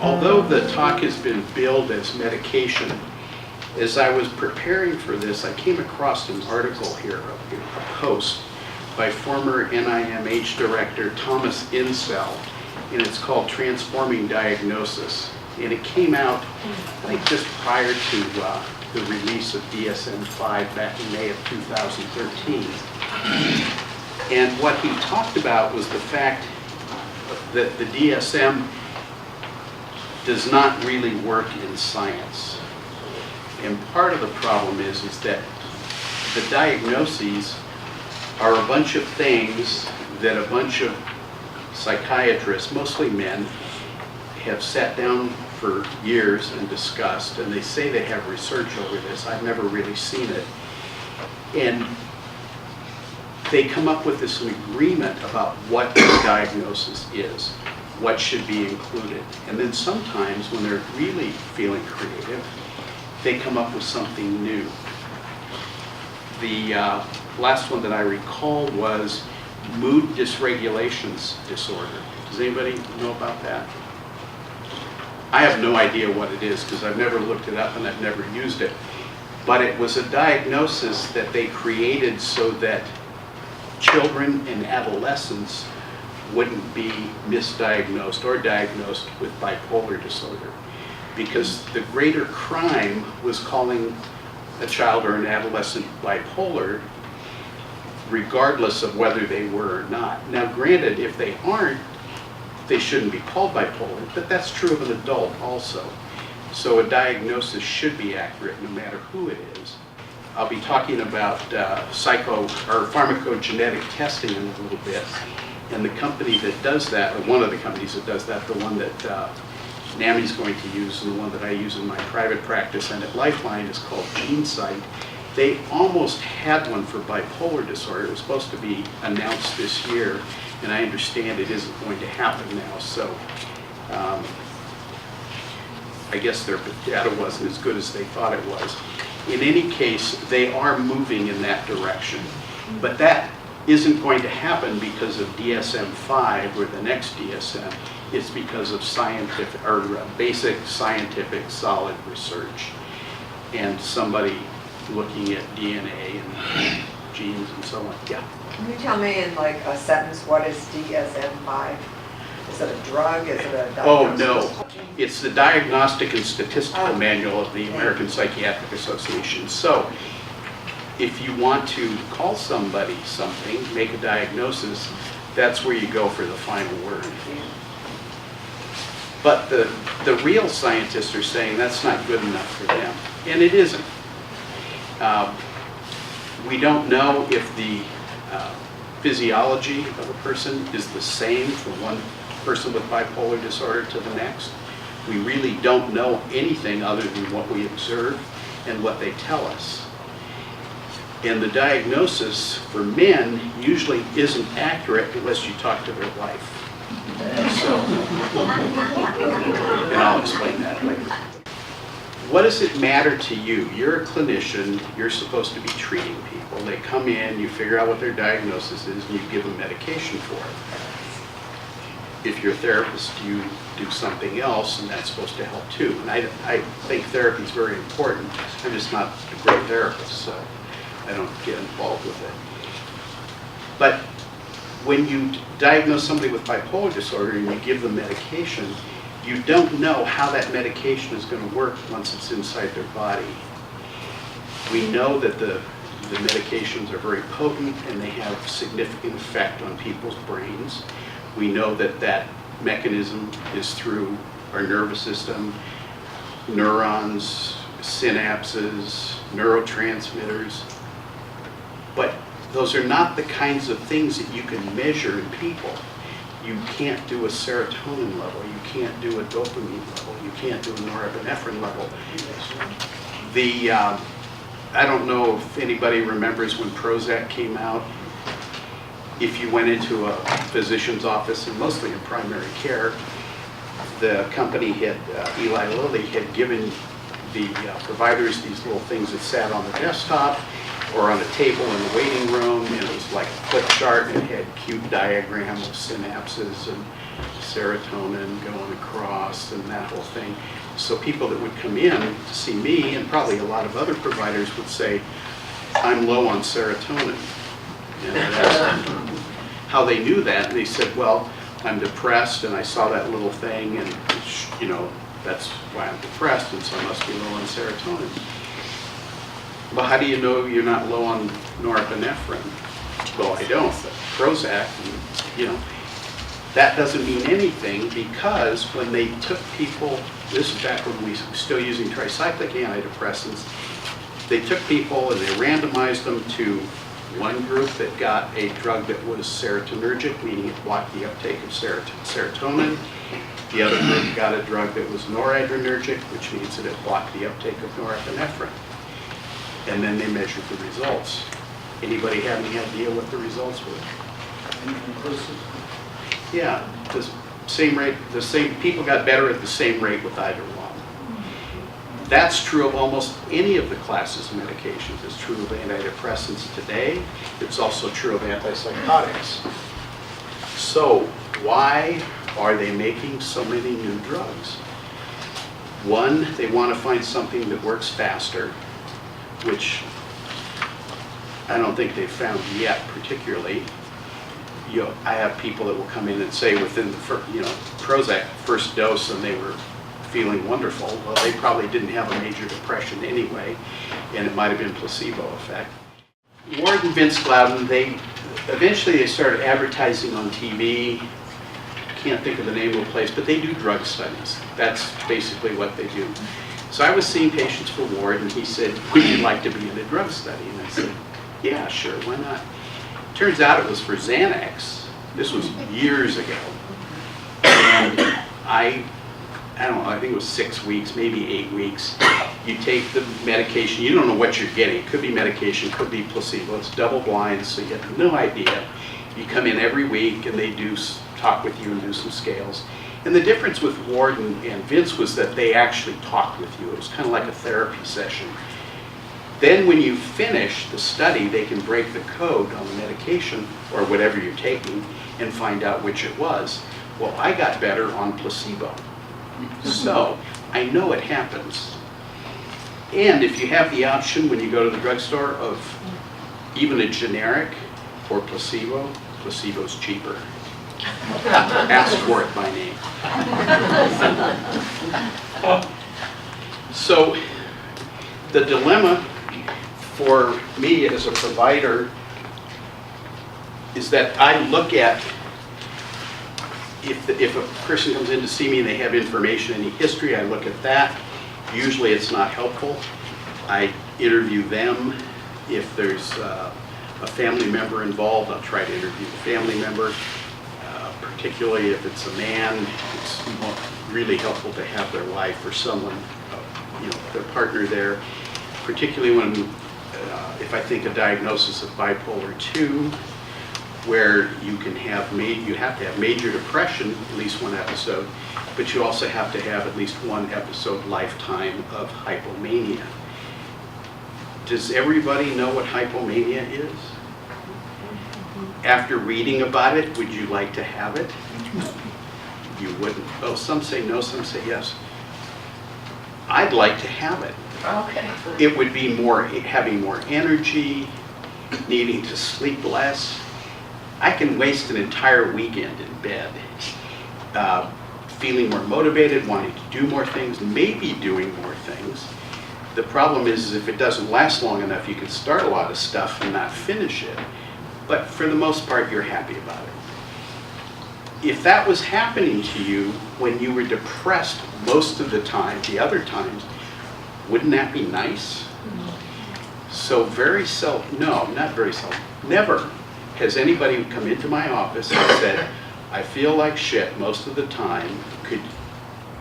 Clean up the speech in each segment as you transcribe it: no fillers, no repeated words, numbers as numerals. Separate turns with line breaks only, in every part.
Although the talk has been billed as medication, as I was preparing for this, I came across an article here, a post by former NIMH director Thomas Insel, and it's called Transforming Diagnosis. And it came out, I think, just prior to the release of DSM-5 back in May of 2013. And what he talked about was the fact that the DSM does not really work in science. And part of the problem is that the diagnoses are a bunch of things that a bunch of psychiatrists, mostly men, have sat down for years and discussed, and they say they have research over this. I've never really seen it. And they come up with this agreement about what the diagnosis is, what should be included. And then sometimes when they're really feeling creative, they come up with something new. The last one that I recalled was mood dysregulations disorder. Does anybody know about that? I have no idea what it is because I've never looked it up and I've never used it. But it was a diagnosis that they created so that children and adolescents wouldn't be misdiagnosed or diagnosed with bipolar disorder. Because the greater crime was calling a child or an adolescent bipolar, regardless of whether they were or not. Now granted, if they aren't, they shouldn't be called bipolar, but that's true of an adult also. So a diagnosis should be accurate no matter who it is. I'll be talking about pharmacogenetic testing in a little bit. And the company that does that, or one of the companies that does that, the one that NAMI is going to use and the one that I use in my private practice and at Lifeline is called GeneSight. They almost had one for bipolar disorder. It was supposed to be announced this year, and I understand it isn't going to happen now. So I guess their data wasn't as good as they thought it was. In any case, they are moving in that direction. But that isn't going to happen because of DSM-5 or the next DSM. It's because of scientific or basic scientific solid research and somebody looking at DNA and genes and so on. Yeah.
Can you tell me in like a sentence what is DSM-5? Is it a drug? Is it a diagnosis?
Oh no, it's the Diagnostic and Statistical Manual of the American Psychiatric Association. So if you want to call somebody something, make a diagnosis, that's where you go for the final word. But the real scientists are saying that's not good enough for them, and it isn't. We don't know if the physiology of a person is the same from one person with bipolar disorder to the next. We really don't know anything other than what we observe and what they tell us. And the diagnosis for men usually isn't accurate unless you talk to their wife. So, and I'll explain that later. What does it matter to you? You're a clinician, you're supposed to be treating people. They come in, you figure out what their diagnosis is, and you give them medication for it. If you're a therapist, you do something else, and that's supposed to help too. And I think therapy is very important. I'm just not a great therapist, so I don't get involved with it. But when you diagnose somebody with bipolar disorder and you give them medication, you don't know how that medication is going to work once it's inside their body. We know that the medications are very potent and they have significant effect on people's brains. We know that that mechanism is through our nervous system, neurons, synapses, neurotransmitters. But those are not the kinds of things that you can measure in people. You can't do a serotonin level, you can't do a dopamine level, you can't do a norepinephrine level. I don't know if anybody remembers when Prozac came out. If you went into a physician's office, and mostly in primary care, the company Eli Lilly had given the providers these little things that sat on the desktop or on a table in the waiting room, and it was like a flip chart, and it had cube diagram of synapses and serotonin going across and that whole thing. So people that would come in to see me, and probably a lot of other providers, would say, I'm low on serotonin. And I'd ask them how they knew that, and they said, well, I'm depressed and I saw that little thing, and you know, that's why I'm depressed, and so I must be low on serotonin. Well, how do you know you're not low on norepinephrine? Well, I don't, but Prozac, and, you know, that doesn't mean anything, because when they took people, this is back when we were still using tricyclic antidepressants, they took people and they randomized them to one group that got a drug that was serotonergic, meaning it blocked the uptake of serotonin. The other group got a drug that was noradrenergic, which means that it blocked the uptake of norepinephrine. And then they measured the results. Anybody have any idea what the results were?
Inconclusive.
Yeah, the same rate, the same people got better at the same rate with either one. That's true of almost any of the classes of medications. It's true of antidepressants today. It's also true of antipsychotics. So why are they making so many new drugs? One, they want to find something that works faster, which I don't think they've found yet particularly. You know, I have people that will come in and say within the first, you know, Prozac first dose and they were feeling wonderful. Well, they probably didn't have a major depression anyway, and it might have been placebo effect. Ward and Vince Loudon, eventually they started advertising on TV. Can't think of the name of the place, but they do drug studies. That's basically what they do. So I was seeing patients for Ward, and he said, would you like to be in a drug study? And I said, yeah, sure, why not? Turns out it was for Xanax. This was years ago. And I don't know, I think it was 6 weeks, maybe 8 weeks. You take the medication, you don't know what you're getting. It could be medication, could be placebo. It's double blind, so you have no idea. You come in every week and they do talk with you and do some scales. And the difference with Ward and Vince was that they actually talked with you. It was kind of like a therapy session. Then when you finish the study, they can break the code on the medication or whatever you're taking and find out which it was. Well, I got better on placebo. So I know it happens. And if you have the option when you go to the drugstore of even a generic or placebo, placebo's cheaper. Ask for it by name. So the dilemma for me as a provider is that I look at if a person comes in to see me and they have information, any history, I look at that. Usually it's not helpful. I interview them. If there's a family member involved, I'll try to interview the family member. Particularly if it's a man, it's really helpful to have their wife or someone, you know, their partner there. Particularly when, if I think a diagnosis of bipolar 2, where you can have you have to have major depression, at least one episode, but you also have to have at least one episode lifetime of hypomania. Does everybody know what hypomania is? After reading about it, would you like to have it? You wouldn't. Oh, some say no, some say yes. I'd like to have it.
Okay.
It would be having more energy, needing to sleep less. I can waste an entire weekend in bed, feeling more motivated, wanting to do more things, maybe doing more things. The problem is if it doesn't last long enough, you can start a lot of stuff and not finish it. But for the most part, you're happy about it. If that was happening to you when you were depressed most of the time, the other times, wouldn't that be nice? So never has anybody come into my office and said, I feel like shit most of the time,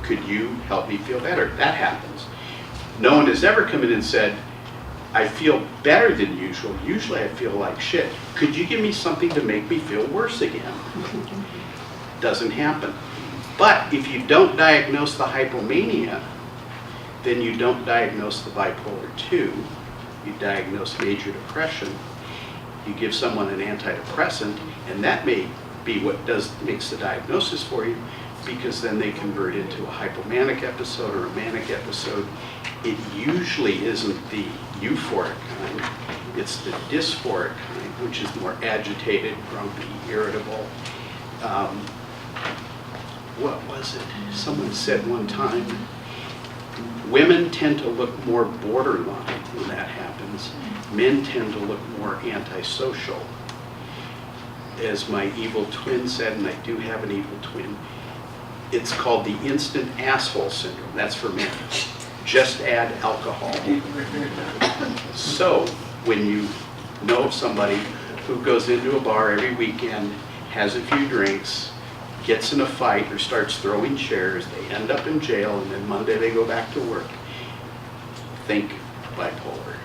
could you help me feel better? That happens. No one has ever come in and said, I feel better than usual. Usually I feel like shit. Could you give me something to make me feel worse again? Doesn't happen. But if you don't diagnose the hypomania, then you don't diagnose the bipolar 2. You diagnose major depression. You give someone an antidepressant, and that may be what makes the diagnosis for you, because then they convert into a hypomanic episode or a manic episode. It usually isn't the euphoric kind, it's the dysphoric kind, which is more agitated, grumpy, irritable. What was it? Someone said one time, women tend to look more borderline when that happens. Men tend to look more antisocial. As my evil twin said, and I do have an evil twin, it's called the instant asshole syndrome. That's for men. Just add alcohol. So when you know of somebody who goes into a bar every weekend, has a few drinks, gets in a fight or starts throwing chairs, they end up in jail, and then Monday they go back to work, think bipolar.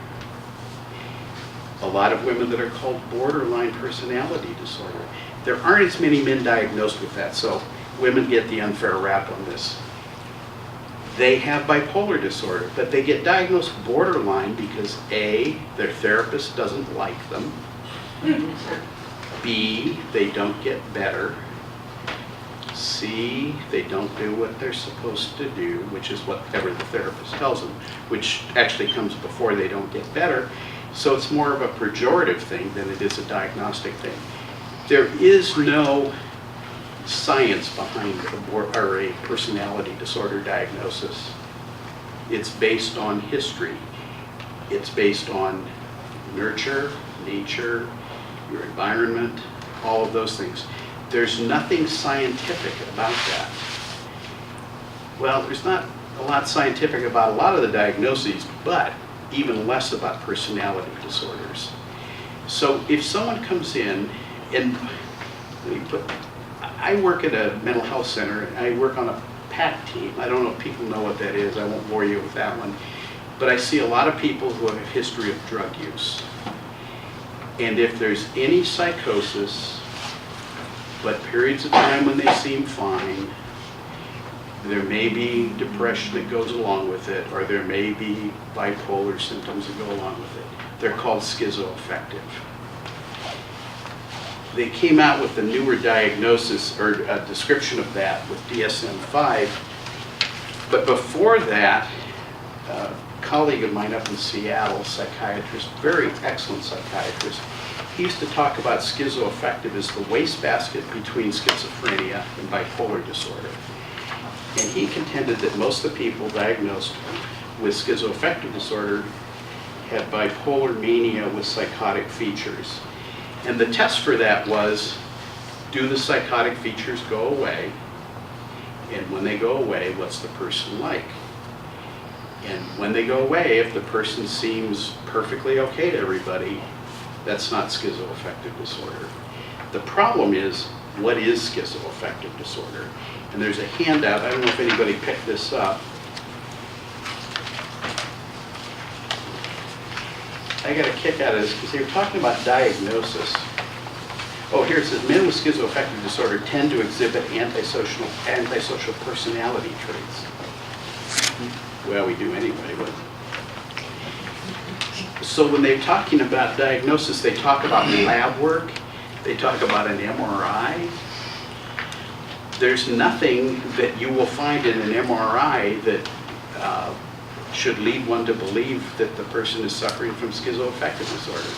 A lot of women that are called borderline personality disorder. There aren't as many men diagnosed with that, so women get the unfair rap on this. They have bipolar disorder, but they get diagnosed borderline because A, their therapist doesn't like them, B, they don't get better, C, they don't do what they're supposed to do, which is whatever the therapist tells them, which actually comes before they don't get better. So it's more of a pejorative thing than it is a diagnostic thing. There is no science behind a personality disorder diagnosis. It's based on history. It's based on nurture, nature, your environment, all of those things. There's nothing scientific about that. Well, there's not a lot scientific about a lot of the diagnoses, but even less about personality disorders. So if someone comes in, and I work at a mental health center, and I work on a PAC team. I don't know if people know what that is. I won't bore you with that one. But I see a lot of people who have a history of drug use. And if there's any psychosis, but periods of time when they seem fine, there may be depression that goes along with it, or there may be bipolar symptoms that go along with it. They're called schizoaffective. They came out with a newer diagnosis or a description of that with DSM-5, but before that, a colleague of mine up in Seattle, psychiatrist, very excellent psychiatrist, he used to talk about schizoaffective as the wastebasket between schizophrenia and bipolar disorder. And he contended that most of the people diagnosed with schizoaffective disorder had bipolar mania with psychotic features. And the test for that was, do the psychotic features go away? And when they go away, what's the person like? And when they go away, if the person seems perfectly okay to everybody, that's not schizoaffective disorder. The problem is, what is schizoaffective disorder? And there's a handout, I don't know if anybody picked this up. I got a kick out of this because they were talking about diagnosis. Oh, here it says, men with schizoaffective disorder tend to exhibit antisocial personality traits. Well, we do anyway, but. So when they're talking about diagnosis, they talk about lab work, they talk about an MRI. There's nothing that you will find in an MRI that should lead one to believe that the person is suffering from schizoaffective disorder.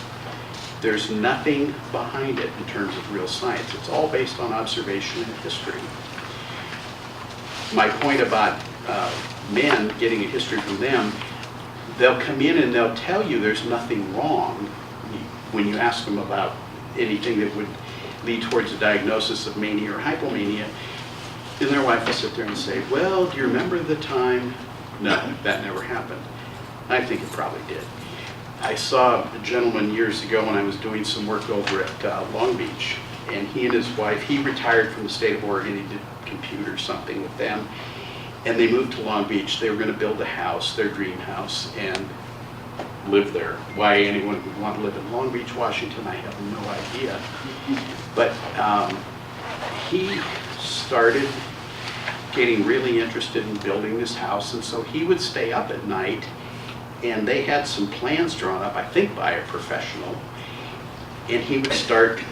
There's nothing behind it in terms of real science. It's all based on observation and history. My point about men getting a history from them, they'll come in and they'll tell you there's nothing wrong when you ask them about anything that would lead towards a diagnosis of mania or hypomania. And their wife will sit there and say, well, do you remember the time? No, that never happened. I think it probably did. I saw a gentleman years ago when I was doing some work over at Long Beach, and he and his wife, he retired from the state of Oregon, he did compute or something with them, and they moved to Long Beach. They were going to build a house, their dream house, and live there. Why anyone would want to live in Long Beach, Washington, I have no idea. But he started getting really interested in building this house, and so he would stay up at night, and they had some plans drawn up, I think by a professional, and he would start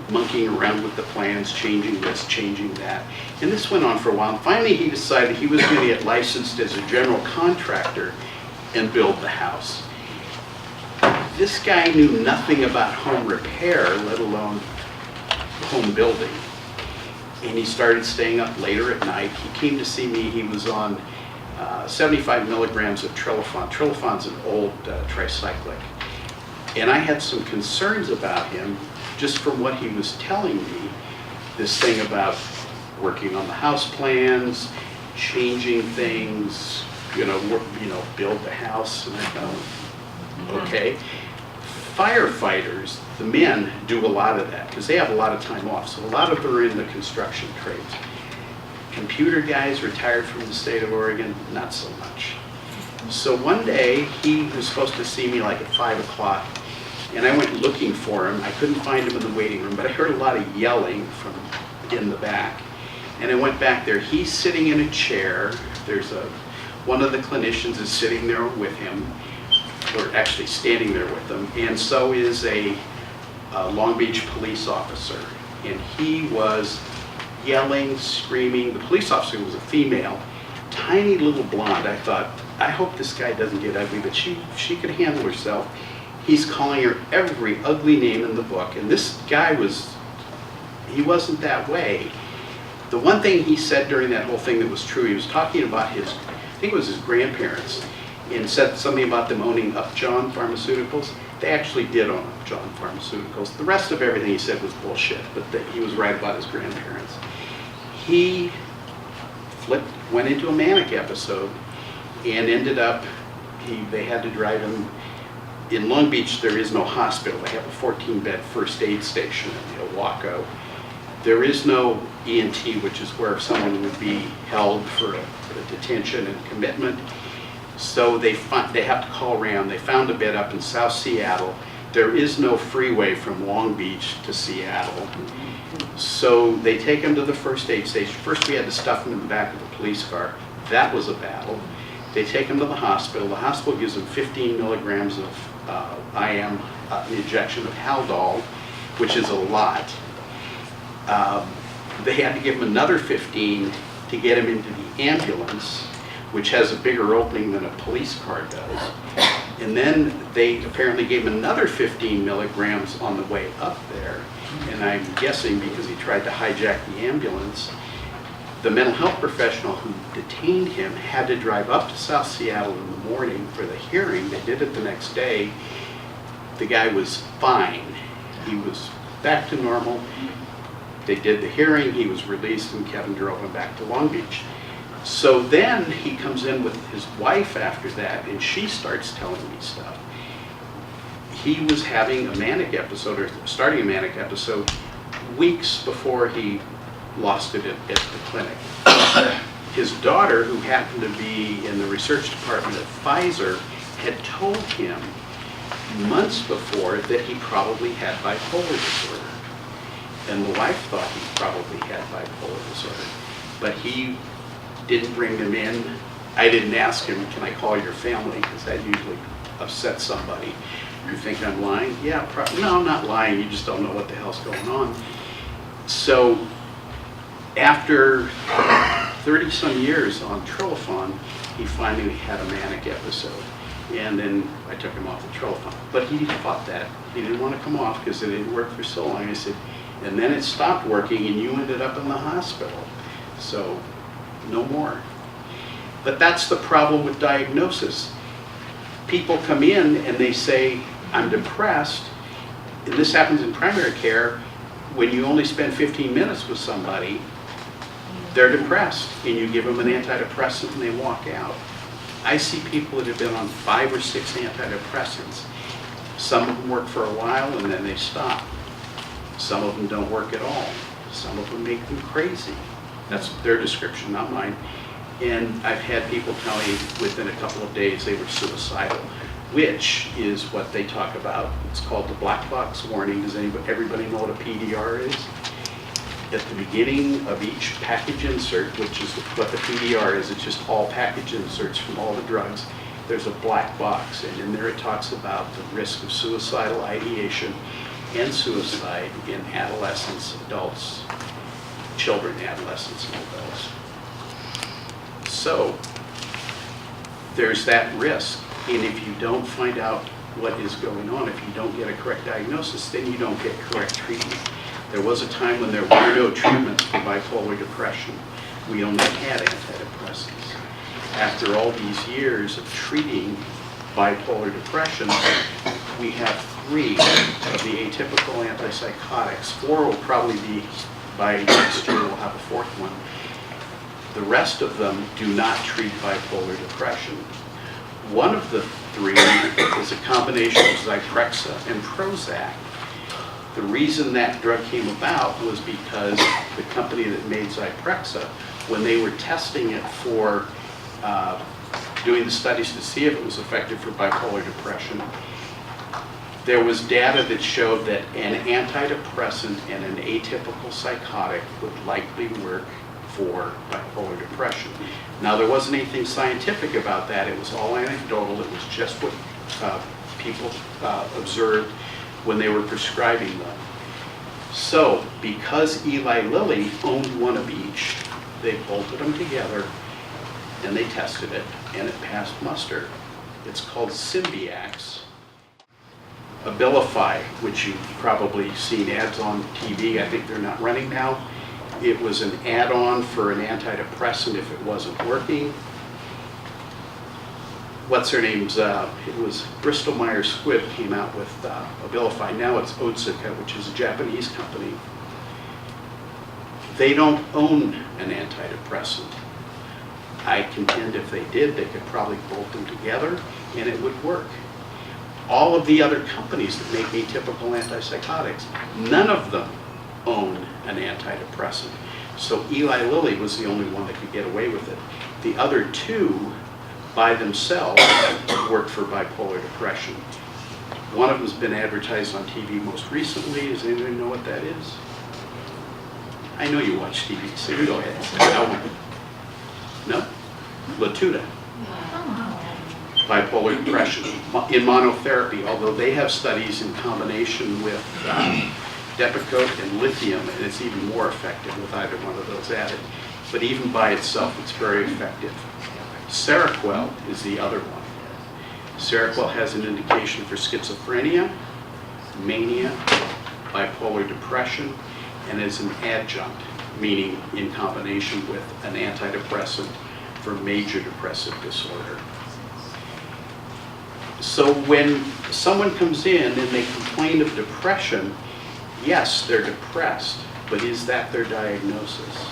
monkeying around with the plans, changing this, changing that. And this went on for a while. And finally, he decided he was going to get licensed as a general contractor and build the house. This guy knew nothing about home repair, let alone home building. And he started staying up later at night. He came to see me. He was on 75 milligrams of Trilofan. Trilofon's an old tricyclic. And I had some concerns about him just from what he was telling me. This thing about working on the house plans, changing things, build the house. And I thought, okay. Firefighters, the men, do a lot of that because they have a lot of time off. So a lot of them are in the construction trades. Computer guys retired from the state of Oregon, not so much. So one day, he was supposed to see me like at 5 o'clock, and I went looking for him. I couldn't find him in the waiting room, but I heard a lot of yelling from in the back. And I went back there. He's sitting in a chair. One of the clinicians is sitting there with him, or actually standing there with them, and so is a Long Beach police officer. And he was yelling, screaming. The police officer was a female, tiny little blonde. I thought, I hope this guy doesn't get ugly, but she could handle herself. He's calling her every ugly name in the book, and this guy he wasn't that way. The one thing he said during that whole thing that was true, he was talking about I think it was his grandparents, and said something about them owning Upjohn Pharmaceuticals. They actually did own Upjohn Pharmaceuticals. The rest of everything he said was bullshit, but he was right about his grandparents. He went into a manic episode and ended up, they had to drive him. In Long Beach, there is no hospital. They have a 14-bed first aid station in Ilwaco. There is no ENT, which is where someone would be held for a detention and commitment. So they have to call around. They found a bed up in South Seattle. There is no freeway from Long Beach to Seattle. So they take him to the first aid station. First we had to stuff him in the back of the police car. That was a battle. They take him to the hospital. The hospital gives him 15 milligrams of IM, injection of Haldol, which is a lot. They had to give him another 15 to get him into the ambulance, which has a bigger opening than a police car does. And then they apparently gave him another 15 milligrams on the way up there. And I'm guessing because he tried to hijack the ambulance, the mental health professional who detained him had to drive up to South Seattle in the morning for the hearing. They did it the next day. The guy was fine. He was back to normal. They did the hearing, he was released, and Kevin drove him back to Long Beach. So then he comes in with his wife after that, and she starts telling me stuff. He was having a manic episode, or starting a manic episode, weeks before he lost it at the clinic. His daughter, who happened to be in the research department at Pfizer, had told him months before that he probably had bipolar disorder. And the wife thought he probably had bipolar disorder. But he didn't bring them in. I didn't ask him, can I call your family? Because that usually upsets somebody. You think I'm lying? Yeah, no, I'm not lying. You just don't know what the hell's going on. So after 30-some years on Trilofan, he finally had a manic episode. And then I took him off the Trilofan. But he fought that. He didn't want to come off because it didn't work for so long. I said, and then it stopped working and you ended up in the hospital. So no more. But that's the problem with diagnosis. People come in and they say, I'm depressed. And this happens in primary care. When you only spend 15 minutes with somebody, they're depressed, and you give them an antidepressant and they walk out. I see people that have been on 5 or 6 antidepressants. Some of them work for a while and then they stop. Some of them don't work at all. Some of them make them crazy. That's their description, not mine. And I've had people tell me within a couple of days they were suicidal, which is what they talk about. It's called the black box warning. Does everybody know what a PDR is? At the beginning of each package insert, which is what the PDR is, it's just all package inserts from all the drugs, there's a black box, and in there it talks about the risk of suicidal ideation. and suicide in adolescents, adults, children, adolescents, and adults. So there's that risk, and if you don't find out what is going on, if you don't get a correct diagnosis, then you don't get correct treatment. There was a time when there were no treatments for bipolar depression. We only had antidepressants. After all these years of treating bipolar depression, we have 3 of the atypical antipsychotics. 4 will probably be, by next year, we'll have a 4th one. The rest of them do not treat bipolar depression. One of the 3 is a combination of Zyprexa and Prozac. The reason that drug came about was because the company that made Zyprexa, when they were testing it for doing the studies to see if it was effective for bipolar depression, there was data that showed that an antidepressant and an atypical psychotic would likely work for bipolar depression. Now, there wasn't anything scientific about that. It was all anecdotal. It was just what people observed when they were prescribing them. So, because Eli Lilly owned one of each, they bolted them together and they tested it, and it passed muster. It's called Symbyax. Abilify, which you've probably seen ads on TV, I think they're not running now. It was an add-on for an antidepressant if it wasn't working. What's her name's, it was Bristol Myers Squibb came out with Abilify. Now it's Otsuka, which is a Japanese company. They don't own an antidepressant. I contend if they did, they could probably bolt them together and it would work. All of the other companies that make atypical antipsychotics, none of them own an antidepressant. So Eli Lilly was the only one that could get away with it. The other 2 by themselves work for bipolar depression. One of them's been advertised on TV most recently. Does anybody know what that is? I know you watch TV, so you go ahead and say that one. No? Latuda. Bipolar depression in monotherapy, although they have studies in combination with Depakote and lithium, and it's even more effective with either one of those added. But even by itself, it's very effective. Seroquel is the other one. Seroquel has an indication for schizophrenia, mania, bipolar depression, and is an adjunct, meaning in combination with an antidepressant for major depressive disorder. So when someone comes in and they complain of depression, yes, they're depressed, but is that their diagnosis?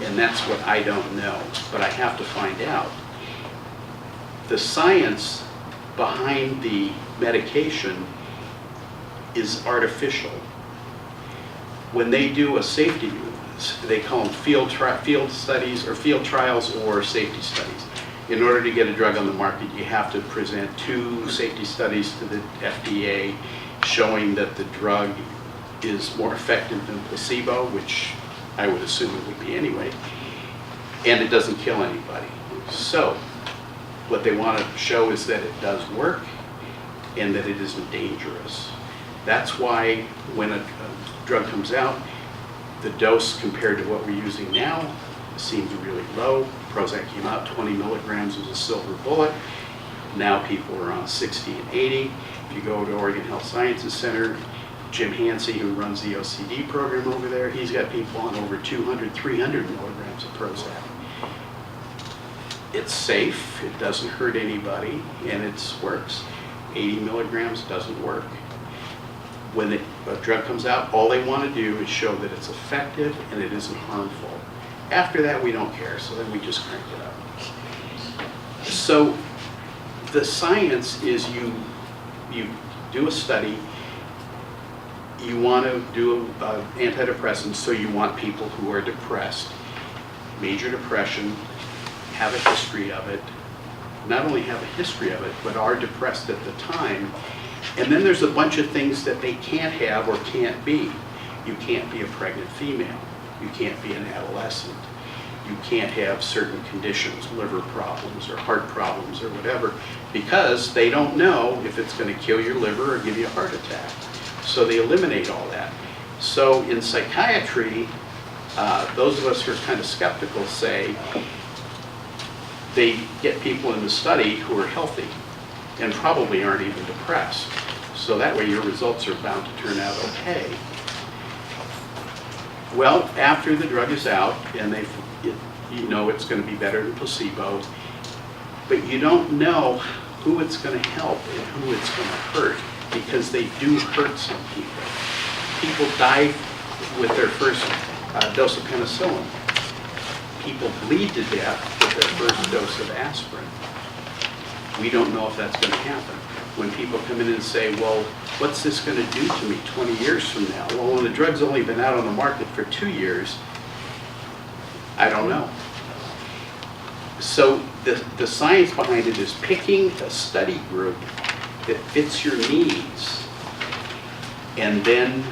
And that's what I don't know, but I have to find out. The science behind the medication is artificial. When they do a safety, they call them field studies or field trials or safety studies. In order to get a drug on the market, you have to present 2 safety studies to the FDA showing that the drug is more effective than placebo, which I would assume it would be anyway, and it doesn't kill anybody. So what they want to show is that it does work and that it isn't dangerous. That's why when a drug comes out, the dose compared to what we're using now seems really low. Prozac came out, 20 milligrams was a silver bullet. Now people are on 60 and 80. If you go to Oregon Health Sciences Center, Jim Hansey, who runs the OCD program over there, he's got people on over 200, 300 milligrams of Prozac. It's safe, it doesn't hurt anybody, and it works. 80 milligrams doesn't work. When a drug comes out, all they want to do is show that it's effective and it isn't harmful. After that, we don't care, so then we just crank it up. So the science is you do a study, you want to do antidepressants, so you want people who are depressed, major depression, have a history of it, not only have a history of it, but are depressed at the time. And then there's a bunch of things that they can't have or can't be. You can't be a pregnant female. You can't be an adolescent. You can't have certain conditions, liver problems or heart problems or whatever, because they don't know if it's going to kill your liver or give you a heart attack. So they eliminate all that. So in psychiatry, those of us who are kind of skeptical say they get people in the study who are healthy and probably aren't even depressed. So that way your results are bound to turn out okay. Well, after the drug is out and you know it's going to be better than placebo, but you don't know who it's going to help and who it's going to hurt, because they do hurt some people. People die with their first dose of penicillin. People bleed to death with their first dose of aspirin. We don't know if that's going to happen. When people come in and say, well, what's this going to do to me 20 years from now? Well, when the drug's only been out on the market for 2 years, I don't know. So the science behind it is picking a study group that fits your needs, and then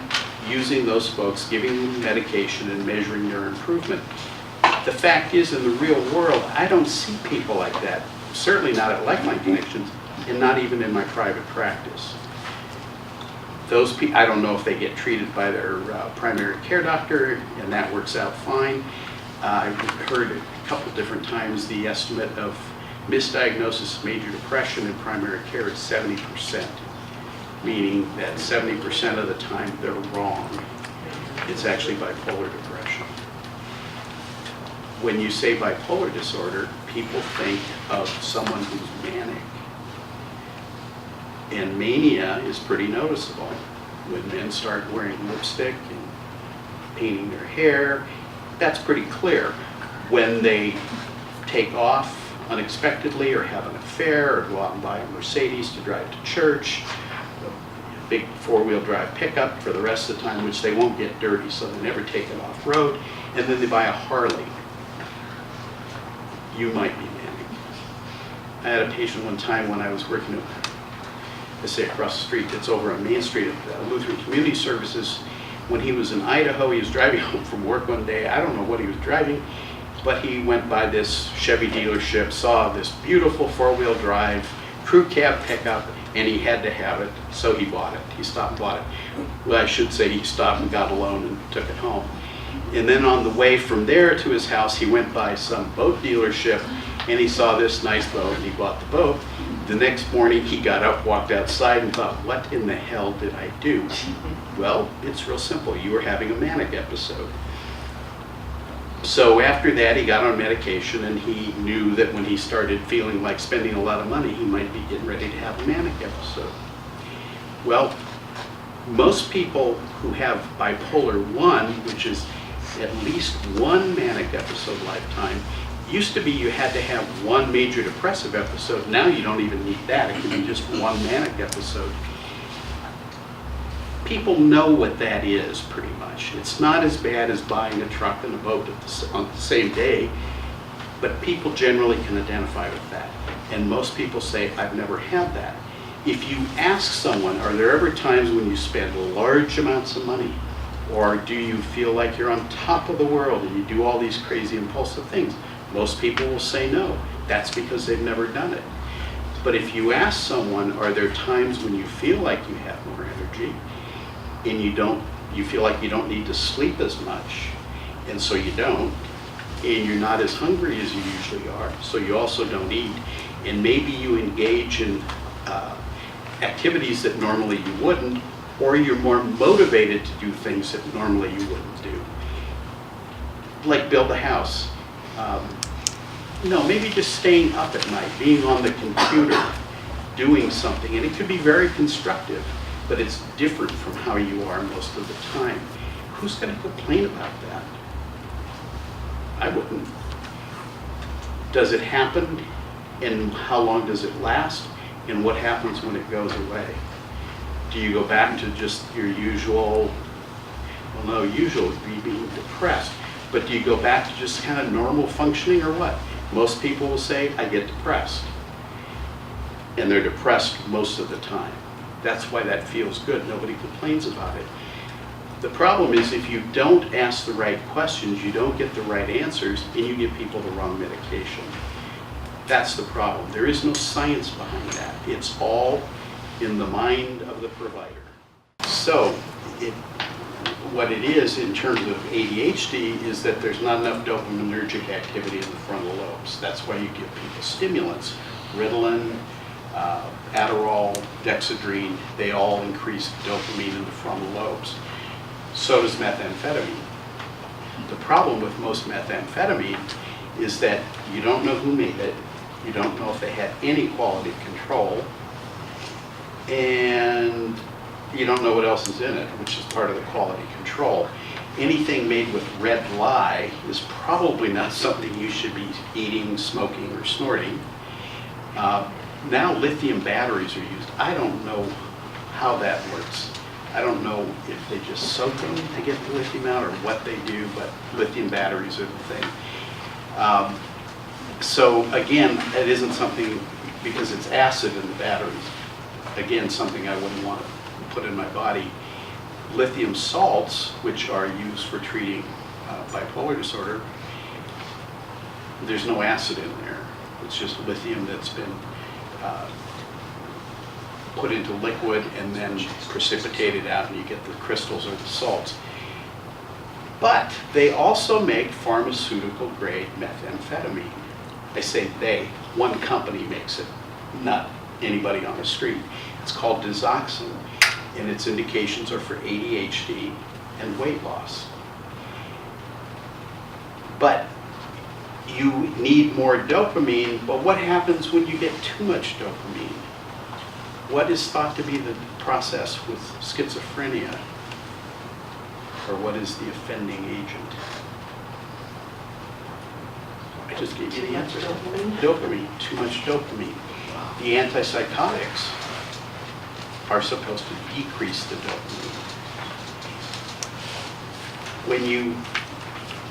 using those folks, giving them medication and measuring their improvement. The fact is, in the real world, I don't see people like that, certainly not at Lifeline Connections, and not even in my private practice. Those people, I don't know if they get treated by their primary care doctor, and that works out fine. I've heard a couple different times the estimate of misdiagnosis of major depression in primary care is 70%, meaning that 70% of the time they're wrong. It's actually bipolar depression. When you say bipolar disorder, people think of someone who's manic. And mania is pretty noticeable. When men start wearing lipstick and painting their hair, that's pretty clear. When they take off unexpectedly or have an affair or go out and buy a Mercedes to drive to church, a big four-wheel drive pickup for the rest of the time, which they won't get dirty, so they never take it off-road, and then they buy a Harley. You might be manic. I had a patient one time when I was working, I say across the street, it's over on Main Street at Lutheran Community Services. When he was in Idaho, he was driving home from work one day. I don't know what he was driving, but he went by this Chevy dealership, saw this beautiful four-wheel drive crew cab pickup, and he had to have it, so he bought it. He stopped and bought it. Well, I should say he stopped and got a loan and took it home. And then on the way from there to his house, he went by some boat dealership, and he saw this nice boat, and he bought the boat. The next morning, he got up, walked outside, and thought, what in the hell did I do? Well, it's real simple. You were having a manic episode. So after that, he got on medication, and he knew that when he started feeling like spending a lot of money, he might be getting ready to have a manic episode. Well, most people who have bipolar 1, which is at least one manic episode lifetime, used to be you had to have one major depressive episode. Now you don't even need that. It can be just one manic episode. People know what that is pretty much. It's not as bad as buying a truck and a boat on the same day, but people generally can identify with that. And most people say, I've never had that. If you ask someone, are there ever times when you spend large amounts of money? Or do you feel like you're on top of the world and you do all these crazy impulsive things? Most people will say no. That's because they've never done it. But if you ask someone, are there times when you feel like you have more energy and you feel like you don't need to sleep as much, and so you don't, and you're not as hungry as you usually are, so you also don't eat, and maybe you engage in activities that normally you wouldn't, or you're more motivated to do things that normally you wouldn't do. Like build a house. Maybe just staying up at night, being on the computer, doing something, and it could be very constructive, but it's different from how you are most of the time. Who's going to complain about that? I wouldn't. Does it happen, and how long does it last, and what happens when it goes away? Do you go back to just your usual, usual would be being depressed, but do you go back to just kind of normal functioning or what? Most people will say, I get depressed. And they're depressed most of the time. That's why that feels good. Nobody complains about it. The problem is if you don't ask the right questions, you don't get the right answers, and you give people the wrong medication. That's the problem. There is no science behind that. It's all in the mind of the provider. So what it is in terms of ADHD is that there's not enough dopaminergic activity in the frontal lobes. That's why you give people stimulants. Ritalin, Adderall, Dexedrine, they all increase dopamine in the frontal lobes. So does methamphetamine. The problem with most methamphetamine is that you don't know who made it, you don't know if they had any quality control, and you don't know what else is in it, which is part of the quality control. Anything made with red lye is probably not something you should be eating, smoking, or snorting. Now lithium batteries are used. I don't know how that works. I don't know if they just soak them to get the lithium out or what they do, but lithium batteries are the thing. So again, it isn't something, because it's acid in the batteries, again, something I wouldn't want to put in my body. Lithium salts, which are used for treating bipolar disorder, there's no acid in there. It's just lithium that's been put into liquid and then precipitated out, and you get the crystals or the salts. But they also make pharmaceutical grade methamphetamine. I say they, one company makes it, not anybody on the street. It's called Disoxin, and its indications are for ADHD and weight loss. But you need more dopamine, but what happens when you get too much dopamine? What is thought to be the process with schizophrenia? Or what is the offending agent? I just gave you the answer. Dopamine, too much dopamine. The antipsychotics are supposed to decrease the dopamine.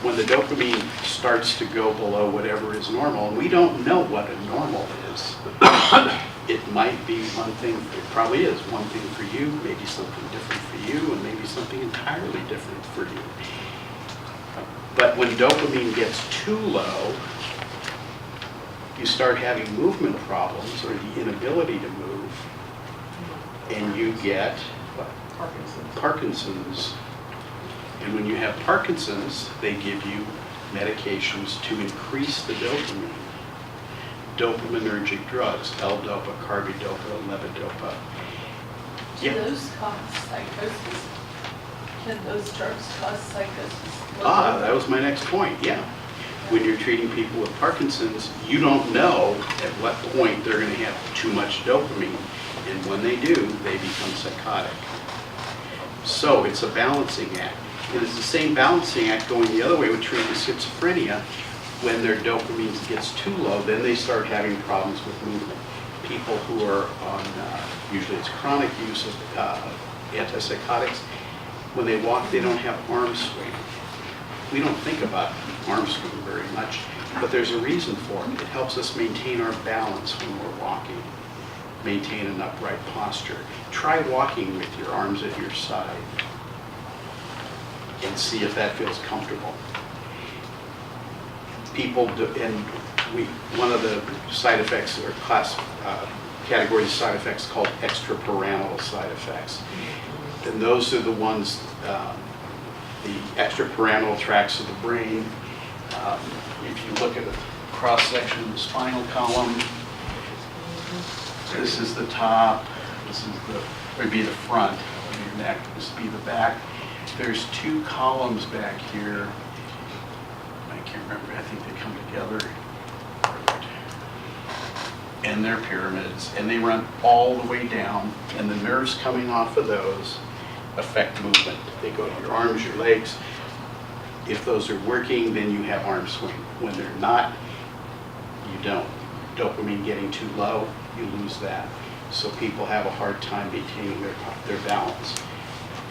When the dopamine starts to go below whatever is normal, and we don't know what a normal is, it might be one thing, it probably is one thing for you, maybe something different for you, and maybe something entirely different for you. But when dopamine gets too low, you start having movement problems or the inability to move, and you get what? Parkinson's. And when you have Parkinson's, they give you medications to increase the dopamine. Dopaminergic drugs, L-Dopa, carbidopa, levodopa.
Do those cause psychosis? Can those drugs cause psychosis?
That was my next point, yeah. When you're treating people with Parkinson's, you don't know at what point they're going to have too much dopamine. And when they do, they become psychotic. So it's a balancing act. And it's the same balancing act going the other way with treating schizophrenia. When their dopamine gets too low, then they start having problems with movement. People who are on, usually it's chronic use of antipsychotics, when they walk, they don't have arm swing. We don't think about arm swing very much, but there's a reason for it. It helps us maintain our balance when we're walking, maintain an upright posture. Try walking with your arms at your side and see if that feels comfortable. People do, and one of the side effects or categories of side effects called extrapyramidal side effects. And those are the ones, the extrapyramidal tracts of the brain. If you look at a cross-section of the spinal column, this is the top, this is would be the front of your neck, this would be the back. There's two columns back here. I can't remember, I think they come together. And they're pyramids, and they run all the way down, and the nerves coming off of those affect movement. They go to your arms, your legs. If those are working, then you have arm swing. When they're not, you don't. Dopamine getting too low, you lose that. So people have a hard time maintaining their balance.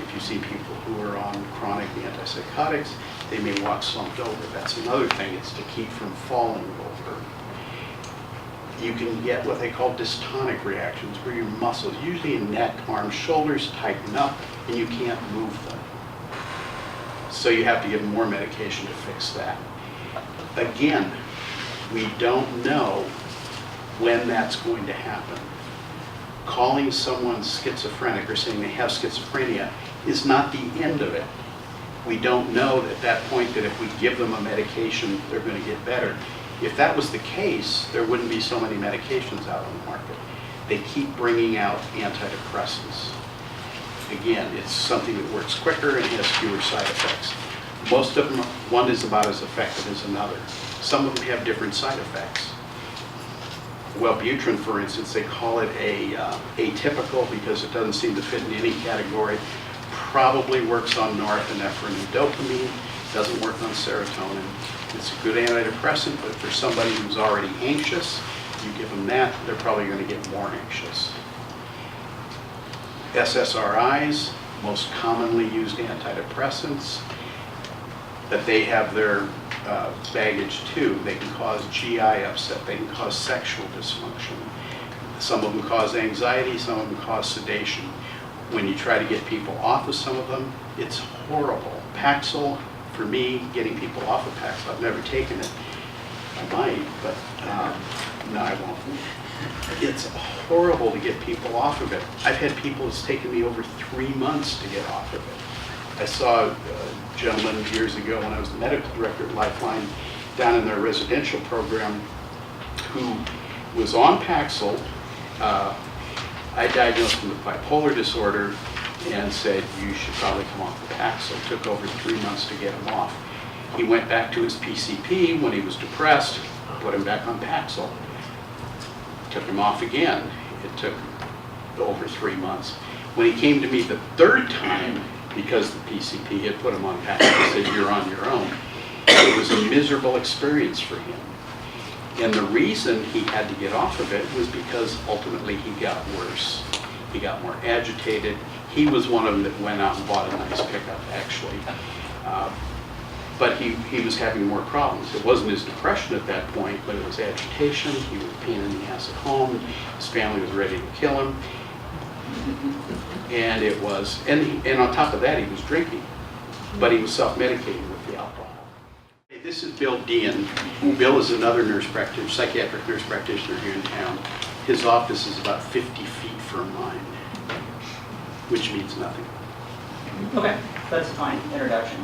If you see people who are on chronic antipsychotics, they may walk slumped over. That's another thing, it's to keep from falling over. You can get what they call dystonic reactions, where your muscles, usually in neck, arms, shoulders, tighten up, and you can't move them. So you have to give more medication to fix that. Again, we don't know when that's going to happen. calling someone schizophrenic or saying they have schizophrenia is not the end of it. We don't know at that point that if we give them a medication, they're going to get better. If that was the case, there wouldn't be so many medications out on the market. They keep bringing out antidepressants. Again, it's something that works quicker and has fewer side effects. Most of them, one is about as effective as another. Some of them have different side effects. Wellbutrin, for instance, they call it atypical because it doesn't seem to fit in any category. Probably works on norepinephrine and dopamine, doesn't work on serotonin. It's a good antidepressant, but for somebody who's already anxious, you give them that, they're probably going to get more anxious. SSRIs, most commonly used antidepressants, but they have their baggage too. They can cause GI upset, they can cause sexual dysfunction. Some of them cause anxiety, some of them cause sedation. When you try to get people off of some of them, it's horrible. Paxil, for me, getting people off of Paxil, I've never taken it. I might, but no, I won't. It's horrible to get people off of it. I've had people, it's taken me over 3 months to get off of it. I saw a gentleman years ago when I was the medical director at Lifeline down in their residential program who was on Paxil. I diagnosed him with bipolar disorder and said, you should probably come off the Paxil. It took over 3 months to get him off. He went back to his PCP when he was depressed, put him back on Paxil. Took him off again. It took over 3 months. When he came to me the third time, because the PCP had put him on Paxil, he said, you're on your own. It was a miserable experience for him. And the reason he had to get off of it was because ultimately he got worse. He got more agitated. He was one of them that went out and bought a nice pickup, actually. But he was having more problems. It wasn't his depression at that point, but it was agitation. He was a pain in the ass at home. His family was ready to kill him. And it was, and on top of that, he was drinking. But he was self-medicating with the alcohol. Hey, this is Bill Dean. Bill is another nurse practitioner, psychiatric nurse practitioner here in town. His office is about 50 feet from mine, which means nothing.
Okay, that's a fine introduction.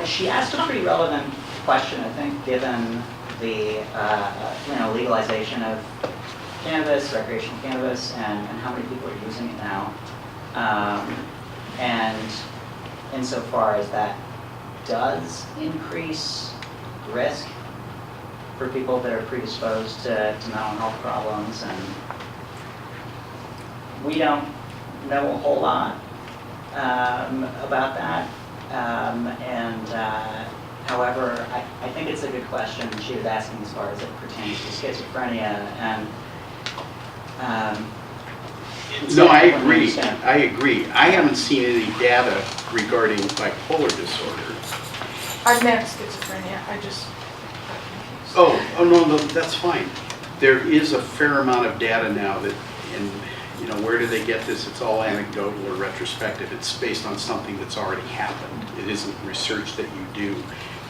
She asked a pretty relevant question, I think, given the legalization of cannabis, recreational cannabis, and how many people are using it now. And insofar as that does increase risk for people that are predisposed to mental health problems, and we don't know a whole lot about that. However, I think it's a good question she was asking as far as it pertains to schizophrenia. And
no, I agree. I agree. I haven't seen any data regarding bipolar disorder.
I've met schizophrenia, I just got confused.
Oh no, that's fine. There is a fair amount of data now that, and you know, where do they get this? It's all anecdotal or retrospective. It's based on something that's already happened. It isn't research that you do